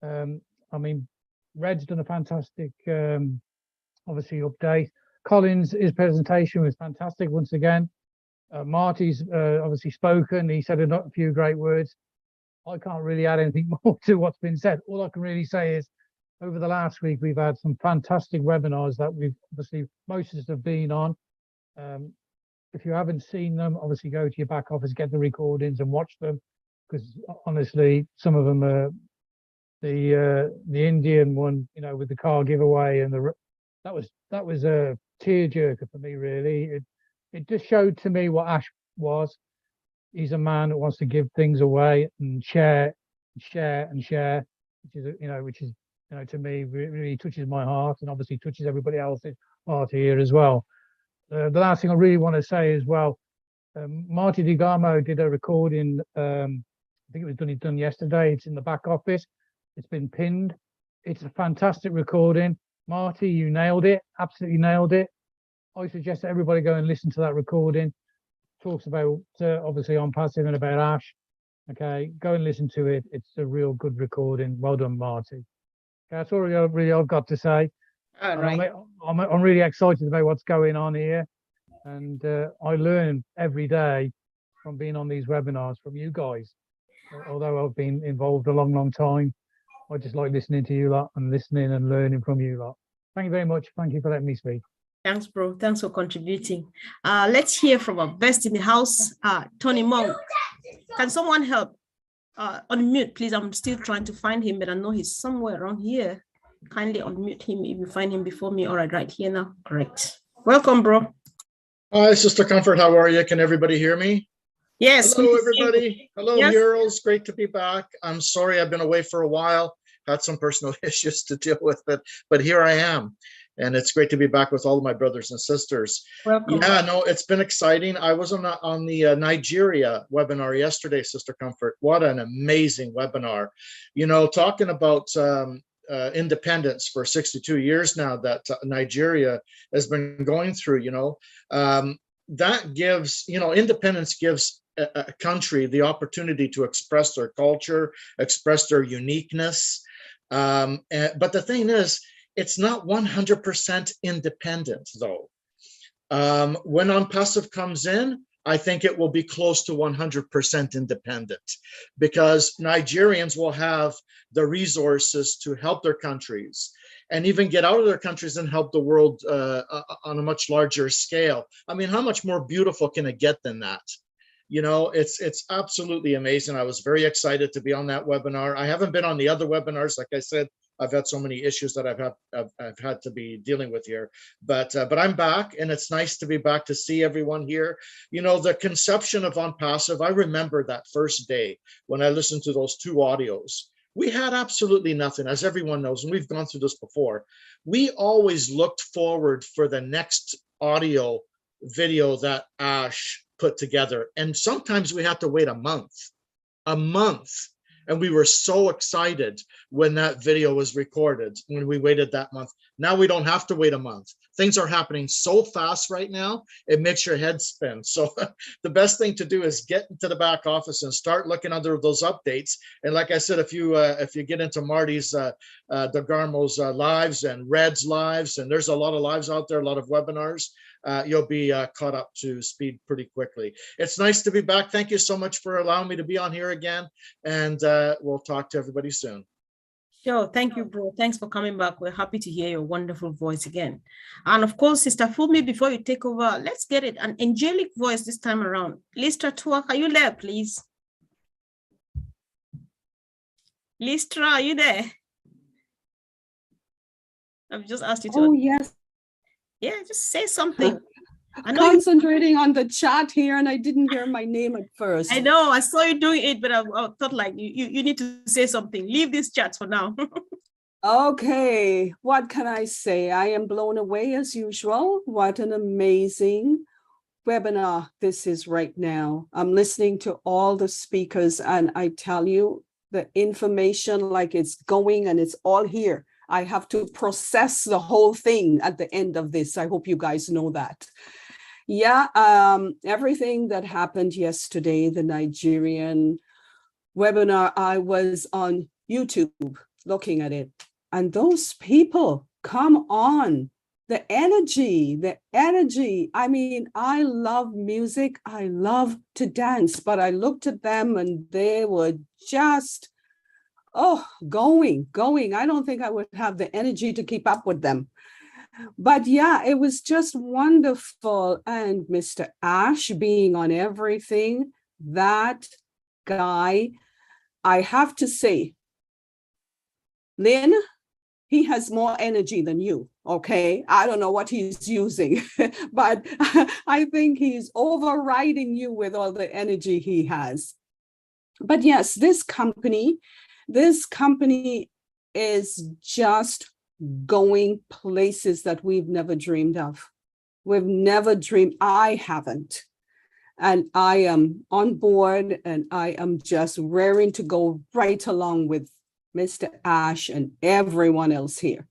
I mean, Red's done a fantastic, obviously, update. Collins, his presentation was fantastic once again. Marty's obviously spoken. He said a few great words. I can't really add anything more to what's been said. All I can really say is over the last week, we've had some fantastic webinars that we've obviously, most of us have been on. If you haven't seen them, obviously go to your back office, get the recordings and watch them, because honestly, some of them are the Indian one, you know, with the car giveaway, and that was a tearjerker for me, really. It just showed to me what Ash was. He's a man that wants to give things away and share, which is, to me really touches my heart, and obviously touches everybody else's heart here as well. The last thing I really want to say as well, Marty DeGarmo did a recording. I think it was done yesterday. It's in the back office. It's been pinned. It's a fantastic recording. Marty, you nailed it. Absolutely nailed it. I suggest that everybody go and listen to that recording. Talks about obviously on passive and about Ash. Okay, go and listen to it. It's a real good recording. Well done, Marty. Okay, that's all really I've got to say. All right. I'm really excited about what's going on here, and I learn every day from being on these webinars from you guys. Although I've been involved a long time, I just like listening to you lot and listening and learning from you lot. Thank you very much. Thank you for letting me speak. Thanks, bro. Thanks for contributing. Let's hear from our best in the house, Tony Monk. Can someone help? Unmute, please. I'm still trying to find him, but I know he's somewhere around here. Kindly unmute him if you find him before me. All right here now. Great. Welcome, bro. Hi, Sister Comfort. How are you? Can everybody hear me? Yes. Hello, everybody. Hello, Yes. heroes. Great to be back. I'm sorry I've been away for a while. Had some personal issues to deal with, but here I am. And it's great to be back with all of my brothers and sisters. Welcome. Yeah, no, it's been exciting. I was on the Nigeria webinar yesterday, Sister Comfort. What an amazing webinar. You know, talking about independence for 62 years now that Nigeria has been going through, that gives, independence gives a country the opportunity to express their culture, express their uniqueness. But the thing is, it's not 100% independent, though. When OnPassive comes in, I think it will be close to 100% independent, because Nigerians will have the resources to help their countries and even get out of their countries and help the world on a much larger scale. I mean, how much more beautiful can it get than that? You know, it's absolutely amazing. I was very excited to be on that webinar. I haven't been on the other webinars. Like I said, I've had so many issues that I've had to be dealing with here, but I'm back, and it's nice to be back to see everyone here. You know, the conception of OnPassive, I remember that first day when I listened to those 2 audios. We had absolutely nothing, as everyone knows, and we've gone through this before. We always looked forward for the next audio video that Ash put together, and sometimes we had to wait a month. And we were so excited when that video was recorded, when we waited that month. Now we don't have to wait a month. Things are happening so fast right now, it makes your head spin. So the best thing to do is get into the back office and start looking under those updates. And like I said, if you get into Marty's, DeGarmo's lives and Red's lives, and there's a lot of lives out there, a lot of webinars, you'll be caught up to speed pretty quickly. It's nice to be back. Thank you so much for allowing me to be on here again. And we'll talk to everybody soon. Sure. Thank you, bro. Thanks for coming back. We're happy to hear your wonderful voice again. And of course, Sister Fumi, before you take over, let's get it. An angelic voice this time around. Listra Tuak, are you there, please? Listra, are you there? I've just asked you to. Oh, yes. Yeah, just say something. I know Concentrating on the chat here, and I didn't hear my name at first. I know, I saw you doing it, but I thought like you need to say something. Leave this chat for now. Okay, what can I say? I am blown away as usual. What an amazing webinar this is right now. I'm listening to all the speakers, and I tell you, the information, like, it's going and it's all here. I have to process the whole thing at the end of this. I hope you guys know that. Yeah, everything that happened yesterday, the Nigerian webinar, I was on YouTube looking at it, and those people, come on, the energy. I mean, I love music, I love to dance, but I looked at them and they were just, going. I don't think I would have the energy to keep up with them. But yeah, it was just wonderful. And Mr. Ash being on everything, that guy, I have to say, Lynn, he has more energy than you, okay? I don't know what he's using, but I think he's overriding you with all the energy he has. But yes, this company is just going places that we've never dreamed of. We've never dreamed, I haven't. And I am on board, and I am just raring to go right along with Mr. Ash and everyone else here.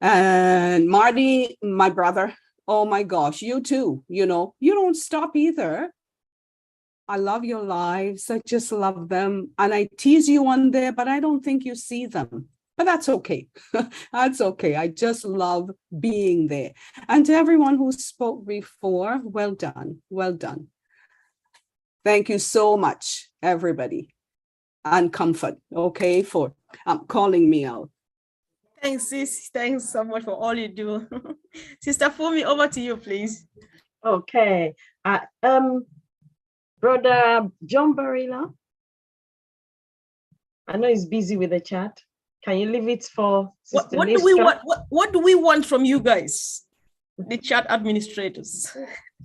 And Marty, my brother, oh my gosh, you too, you don't stop either. I love your lives. I just love them. And I tease you on there, but I don't think you see them. But that's okay. That's okay. I just love being there. And to everyone who spoke before, well done. Well done. Thank you so much, everybody. And Comfort, okay, for calling me out. Thanks, sis. Thanks so much for all you do. Sister Fumi, over to you, please. Okay. Brother John Barilla, I know he's busy with the chat. Can you leave it for Sister What do we want? What do we want from you guys, the chat administrators?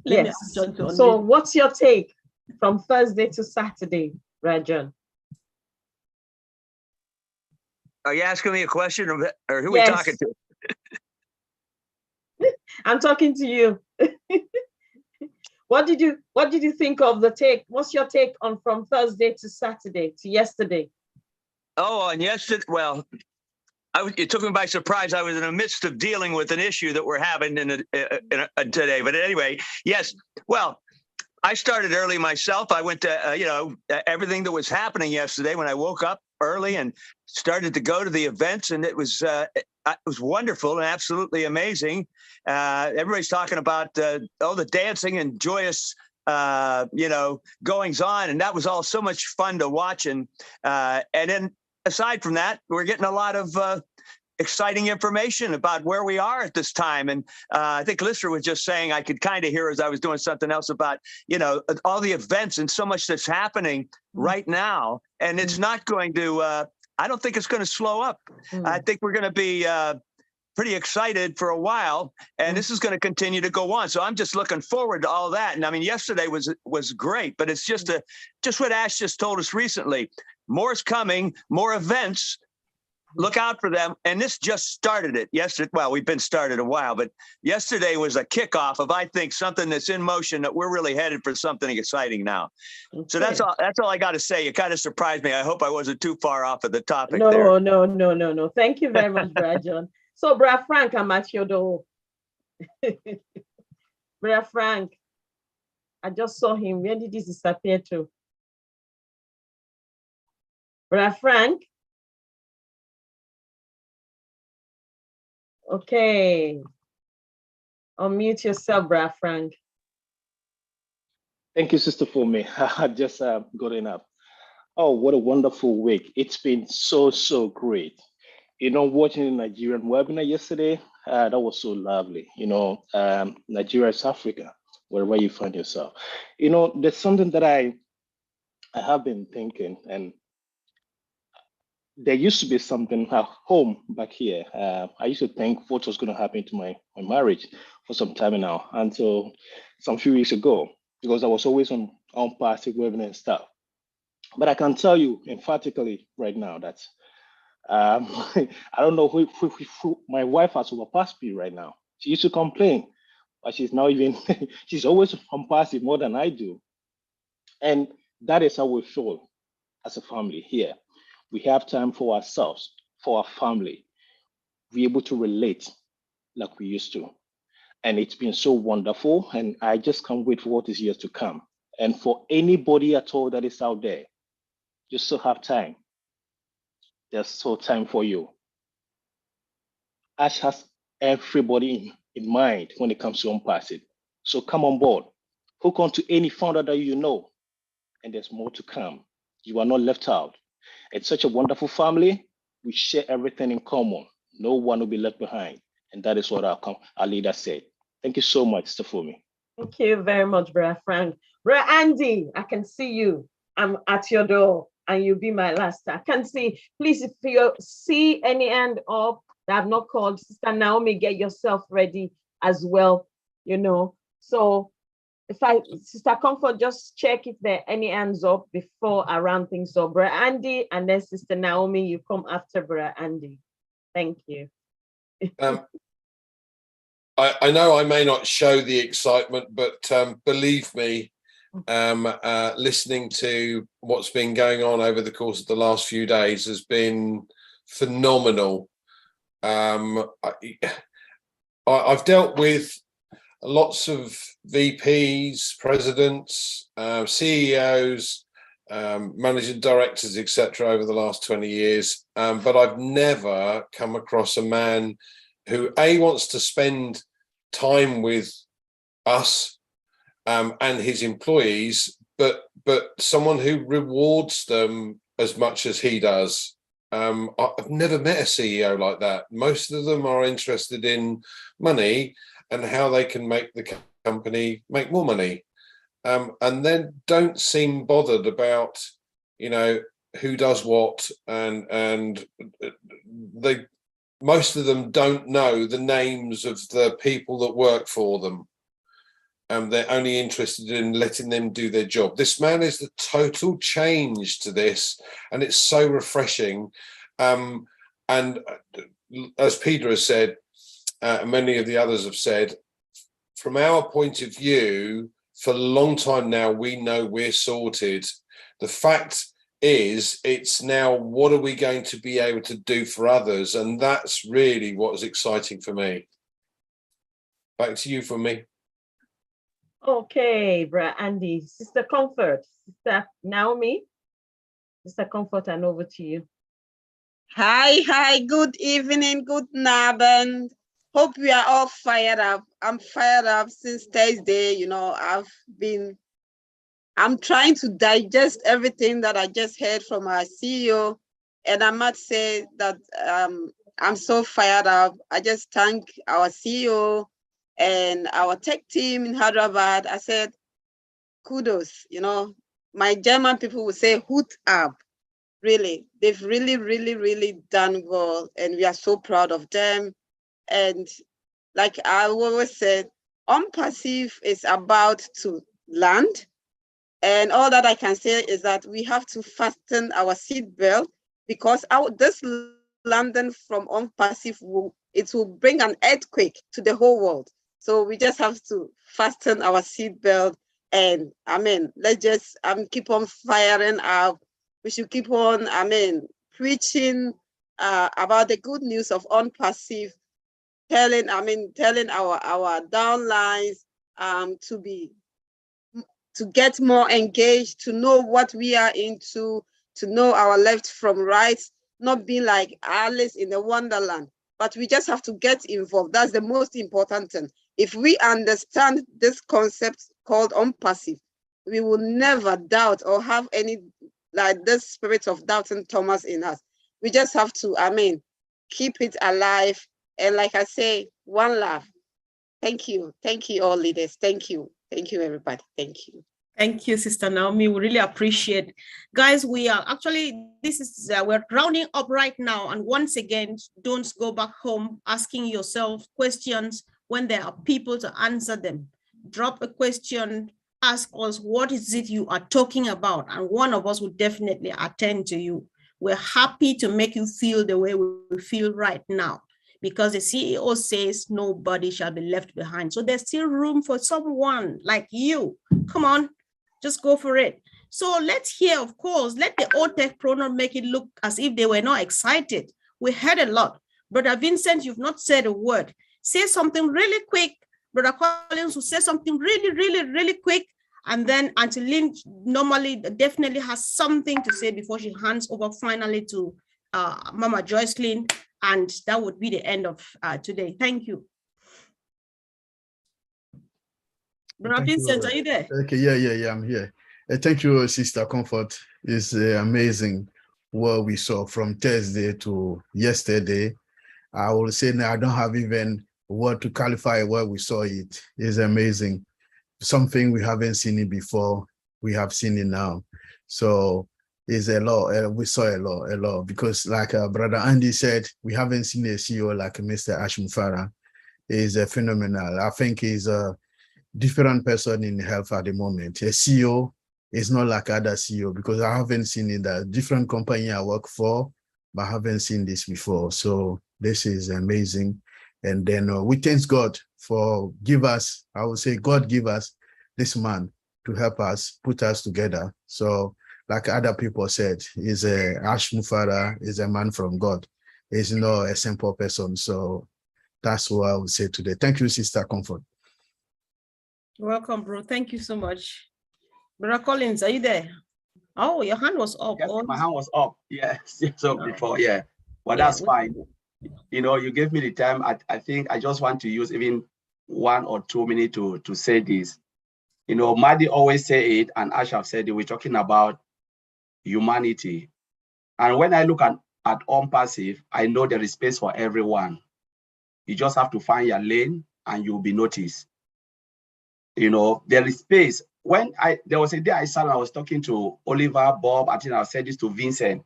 Let me ask John to So unmute. what's your take from Thursday to Saturday, Rajan? Are you asking me a question, or who are we Yes. talking to? I'm talking to you. What did you think of the take? What's your take on from Thursday to Saturday to yesterday? Oh, and yesterday, well, it took me by surprise. I was in the midst of dealing with an issue that we're having today. But anyway, yes. Well, I started early myself. I went to, everything that was happening yesterday when I woke up early and started to go to the events, and it was wonderful and absolutely amazing. Everybody's talking about all the dancing and joyous, goings on, and that was all so much fun to watch. And then aside from that, we're getting a lot of exciting information about where we are at this time. And I think Lister was just saying, I could kind of hear as I was doing something else about, all the events and so much that's happening right now. And it's not going to, I don't think it's going to slow up. I think we're going to be pretty excited for a while, and this is going to continue to go on. So I'm just looking forward to all that. And I mean, yesterday was great, but it's just what Ash just told us recently. More is coming, more events. Look out for them. And this just started it yesterday. Well, we've been started a while, but yesterday was a kickoff of, I think, something that's in motion, that we're really headed for something exciting now. Okay. So that's all I got to say. You kind of surprised me. I hope I wasn't too far off of the topic there. No. Thank you very much, Brad John. So, Brad Frank, I'm at your door. Brad Frank, I just saw him. Where did he disappear to? Brad Frank? Okay. Unmute yourself, Brad Frank. Thank you, Sister Fumi. I just gotten up. Oh, what a wonderful week. It's been so great. Watching the Nigerian webinar yesterday, that was so lovely. Nigeria is Africa, wherever you find yourself. There's something that I have been thinking, and there used to be something at home back here. I used to think what was going to happen to my marriage for some time now, until some few weeks ago, because I was always on party webinar and stuff. But I can tell you emphatically right now that I don't know who my wife has overpassed me right now. She used to complain, but she's now even, she's always on passive more than I do. And that is how we feel as a family here. We have time for ourselves, for our family. We're able to relate like we used to. And it's been so wonderful. And I just can't wait for what is yet to come. And for anybody at all that is out there, you still have time. There's still time for you. Ash has everybody in mind when it comes to OnPassive. So come on board. Hook on to any founder that you know. And there's more to come. You are not left out. It's such a wonderful family. We share everything in common. No one will be left behind. And that is what our leader said. Thank you so much, Stefumi. Thank you very much, Brother Frank. Brother Andy, I can see you. I'm at your door and you'll be my last. I can see. Please, if you see any hand up that I've not called, Sister Naomi, get yourself ready as well, you know. So Sister Comfort, just check if there are any hands up before I round things up. Brother Andy, and then Sister Naomi, you come after Brother Andy. Thank you. I know I may not show the excitement, but believe me, listening to what's been going on over the course of the last few days has been phenomenal. I've dealt with lots of VPs, presidents, CEOs, managing directors, etc. over the last 20 years, but I've never come across a man who wants to spend time with us and his employees, but someone who rewards them as much as he does. I've never met a CEO like that. Most of them are interested in money and how they can make the company make more money, and then don't seem bothered about, you know, who does what, and they. Most of them don't know the names of the people that work for them. They're only interested in letting them do their job. This man is the total change to this, and it's so refreshing. And as Peter has said, many of the others have said, from our point of view, for a long time now, we know we're sorted. The fact is, it's now, what are we going to be able to do for others? And that's really what is exciting for me. Back to you, from me. Okay, Brother Andy. Sister Comfort, Sister Naomi, Sister Comfort, and over to you. Hi, good evening, good Abend. Hope we are all fired up. I'm fired up since Thursday. You know, I'm trying to digest everything that I just heard from our CEO. And I must say that I'm so fired up. I just thank our CEO and our tech team in Hyderabad. I said, kudos, you know, my German people will say, Hut ab. Really, they've really done well. And we are so proud of them. And like I always said, OnPassive is about to land. And all that I can say is that we have to fasten our seatbelt, because this landing from OnPassive will bring an earthquake to the whole world. So we just have to fasten our seatbelt, and let's just keep on firing up. We should keep on preaching about the good news of OnPassive, telling our downlines to get more engaged, to know what we are into, to know our left from right, not be like Alice in the Wonderland, but we just have to get involved. That's the most important thing. If we understand this concept called OnPassive, we will never doubt or have any, like this spirit of doubting Thomas in us. We just have to, keep it alive. And like I say, one love. Thank you. Thank you, all leaders. Thank you. Thank you, everybody. Thank you. Thank you, Sister Naomi. We really appreciate it. Guys, we are actually, we're rounding up right now. And once again, don't go back home asking yourself questions when there are people to answer them. Drop a question, ask us, what is it you are talking about? And one of us will definitely attend to you. We're happy to make you feel the way we feel right now, because the CEO says nobody shall be left behind. So there's still room for someone like you. Come on, just go for it. So let's hear, of course, let the OTEC pro not make it look as if they were not excited. We heard a lot. Brother Vincent, you've not said a word. Say something really quick. Brother Collins will say something really quick. And then Auntie Lynn normally definitely has something to say before she hands over finally to Mama Joycelyn. And that would be the end of today. Thank you. Brother Vincent, are you there? Okay, yeah, I'm here. Thank you, Sister Comfort. It's amazing what we saw from Thursday to yesterday. I will say now I don't have even word to qualify what we saw. It is amazing. Something we haven't seen it before. We have seen it now. So it's a lot. We saw a lot because like Brother Andy said, we haven't seen a CEO like Mr. Ashim Farah. Is phenomenal. I think he's a different person in health at the moment. A CEO is not like other CEO because I haven't seen it. That different company I work for, but I haven't seen this before. So this is amazing. And then we thank God for give us, I would say God give us this man to help us, put us together. So like other people said, he's Ashim Farah is a man from God. He's not a simple person. So that's what I would say today. Thank you, Sister Comfort. Welcome, bro. Thank you so much. Brother Collins, are you there? Oh, your hand was up. Yes, my hand was up. Yes, so before, yeah. But that's fine. You know, you gave me the time. I think I just want to use even 1 or 2 minutes to say this. You know, Madi always say it, and Ash have said it. We're talking about humanity. And when I look at OnPassive, I know there is space for everyone. You just have to find your lane and you'll be noticed. You know, there is space. There was a day I sat and I was talking to Oliver, Bob, I think I said this to Vincent.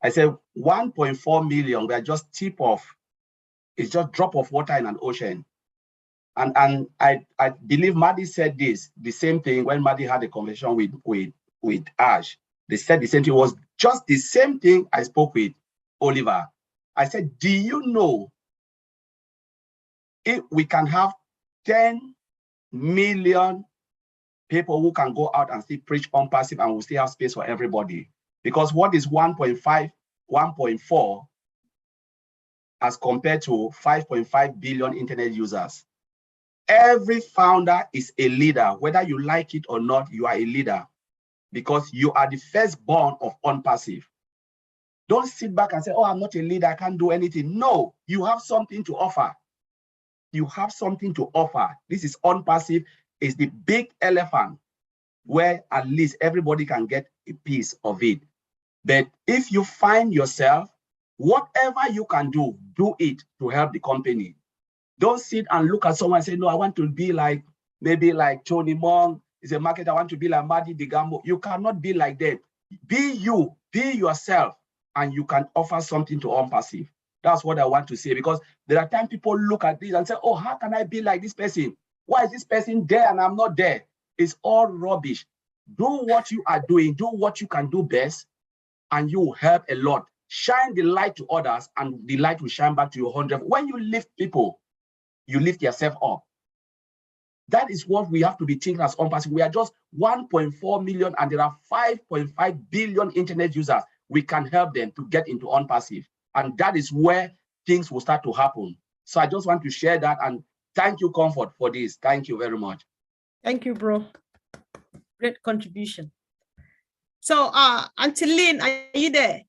I said 1.4 million, we are just tip off. It's just drop of water in an ocean. And I believe Maddie said this, the same thing when Maddie had a conversation with Ash. They said the same thing. It was just the same thing I spoke with Oliver. I said, do you know if we can have 10 million people who can go out and still preach OnPassive and we'll still have space for everybody? Because what is 1.5, 1.4 as compared to 5.5 billion internet users? Every founder is a leader. Whether you like it or not, you are a leader because you are the firstborn of OnPassive. Don't sit back and say, oh, I'm not a leader, I can't do anything. No, you have something to offer. You have something to offer. This is OnPassive. It's the big elephant where at least everybody can get a piece of it. But if you find yourself, whatever you can do it to help the company. Don't sit and look at someone and say, no, I want to be like, maybe like Tony Mong is a marketer, I want to be like Madi Digambo. You cannot be like that. Be you, be yourself, and you can offer something to OnPassive. That's what I want to say, because there are times people look at this and say, oh, how can I be like this person? Why is this person there and I'm not there? It's all rubbish. Do what you are doing, do what you can do best, and you will help a lot. Shine the light to others, and the light will shine back to you 100. When you lift people, you lift yourself up. That is what we have to be thinking as OnPassive. We are just 1.4 million, and there are 5.5 billion internet users. We can help them to get into OnPassive. And that is where things will start to happen. So I just want to share that, and thank you, Comfort, for this. Thank you very much. Thank you, bro. Great contribution. So, Auntie Lynn, are you there?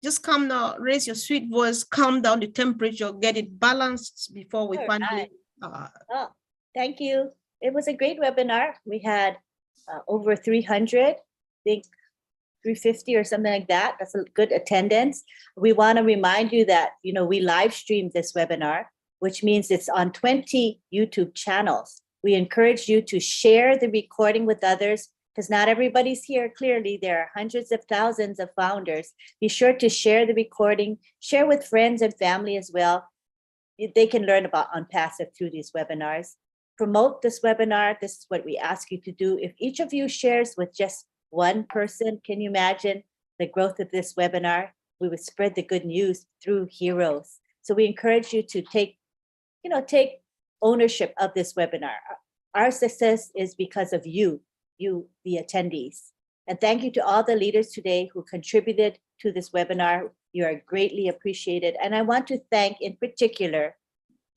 Just come now, raise your sweet voice, calm down the temperature, get it balanced before we finally. Thank you. It was a great webinar. We had over 300, I think 350 or something like that. That's a good attendance. We want to remind you that, you know, we live streamed this webinar, which means it's on 20 YouTube channels. We encourage you to share the recording with others, because not everybody's here. Clearly, there are hundreds of thousands of founders. Be sure to share the recording, share with friends and family as well. They can learn about OnPassive through these webinars. Promote this webinar. This is what we ask you to do. If each of you shares with just one person, can you imagine the growth of this webinar? We would spread the good news through heroes. So we encourage you to take ownership of this webinar. Our success is because of you, the attendees. And thank you to all the leaders today who contributed to this webinar. You are greatly appreciated. And I want to thank in particular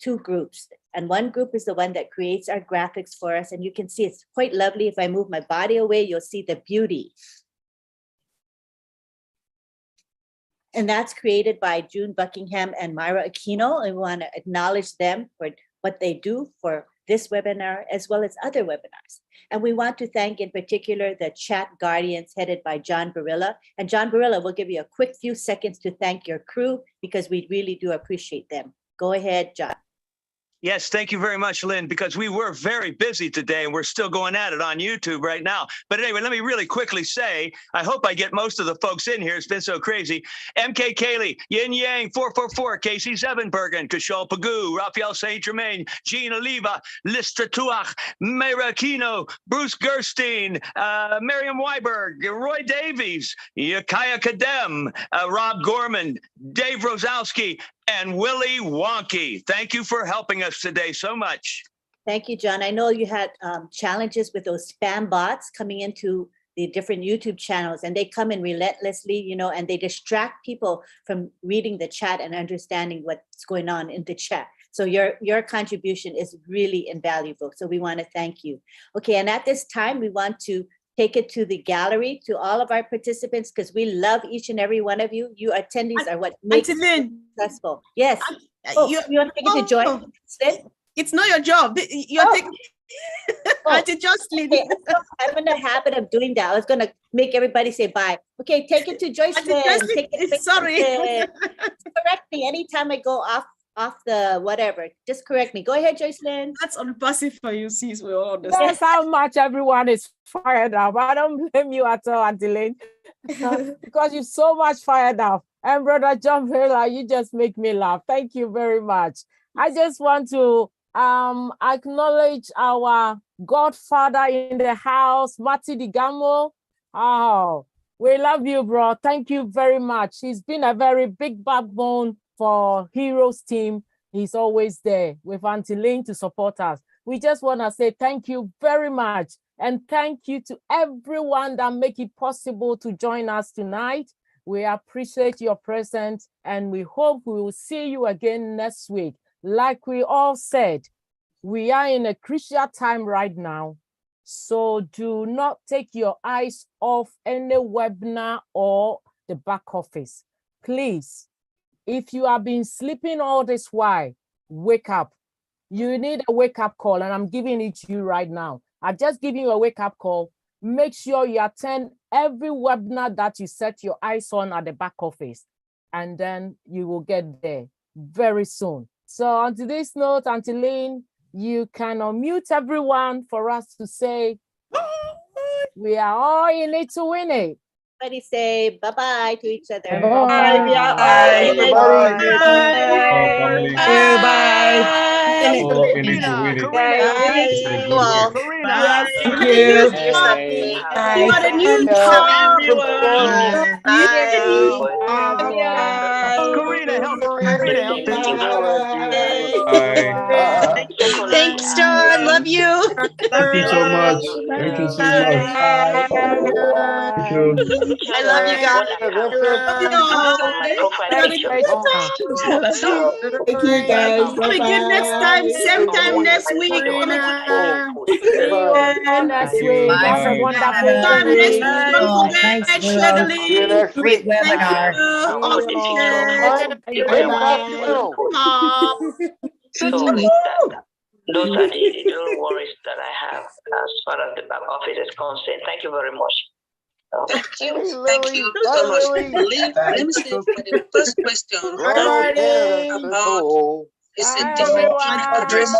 2 groups. And one group is the one that creates our graphics for us. And you can see it's quite lovely. If I move my body away, you'll see the beauty. And that's created by June Buckingham and Myra Aquino. And we want to acknowledge them for what they do for this webinar, as well as other webinars. And we want to thank in particular the chat guardians headed by John Barilla. And John Barilla will give you a quick few seconds to thank your crew because we really do appreciate them. Go ahead, John. Yes, thank you very much, Lynn, because we were very busy today and we're still going at it on YouTube right now. But anyway, let me really quickly say, I hope I get most of the folks in here. It's been so crazy. MK Kaylee, Yin Yang 444, Casey Zevenbergen, Kishal Pagoo, Raphael St. Germain, Jean Oliva, Listra Tuach, Mayra Aquino, Bruce Gerstein, Miriam Weiberg, Roy Davies, Yakaya Kadem, Rob Gorman, Dave Rosowski, and Willie Wonky. Thank you for helping us today so much. Thank you, John. I know you had challenges with those spam bots coming into the different YouTube channels, and they come in relentlessly, and they distract people from reading the chat and understanding what's going on in the chat. So your contribution is really invaluable. So we want to thank you. Okay, and at this time, we want to take it to the gallery, to all of our participants, because we love each and every one of you. You attendees are what makes it successful. Yes. You want to take it to Joy? It's not your job. You're taking Auntie Jocelyn. Okay, I'm in the habit of doing that. I was going to make everybody say bye. Okay, take it to Joyce. Sorry. Correct me anytime I go off the whatever. Just correct me. Go ahead, Joycelyn. That's unpassive for you, sis. We all understand. That's how much everyone is fired up. I don't blame you at all, Auntie Lynn, because you're so much fired up. And Brother John Villa, you just make me laugh. Thank you very much. I just want to acknowledge our godfather in the house, Mati Digamo. Oh, we love you, bro. Thank you very much. He's been a very big backbone for Heroes team. He's always there with Auntie Lynn to support us. We just want to say thank you very much. And thank you to everyone that make it possible to join us tonight. We appreciate your presence and we hope we will see you again next week. Like we all said, we are in a crucial time right now. So do not take your eyes off any webinar or the back office. Please, if you have been sleeping all this while, wake up. You need a wake-up call, and I'm giving it to you right now. I'm just giving you a wake-up call. Make sure you attend every webinar that you set your eyes on at the back office, and then you will get there very soon. So on this note, Auntie Lynn, you can unmute everyone for us to say, we are all in it to win it. Everybody say bye-bye to each other. Bye. You got a new job. Thanks, John. Love you. Thank you so much. Thank you so much. Thank you. I love you guys. Thank you guys. Come again next time, same time next week. Next week. That's a wonderful Great webinar. So those are the little worries that I have as far as the back office is concerned. Thank you very much. Thank you so much. Let me say for the first question about it's a different address.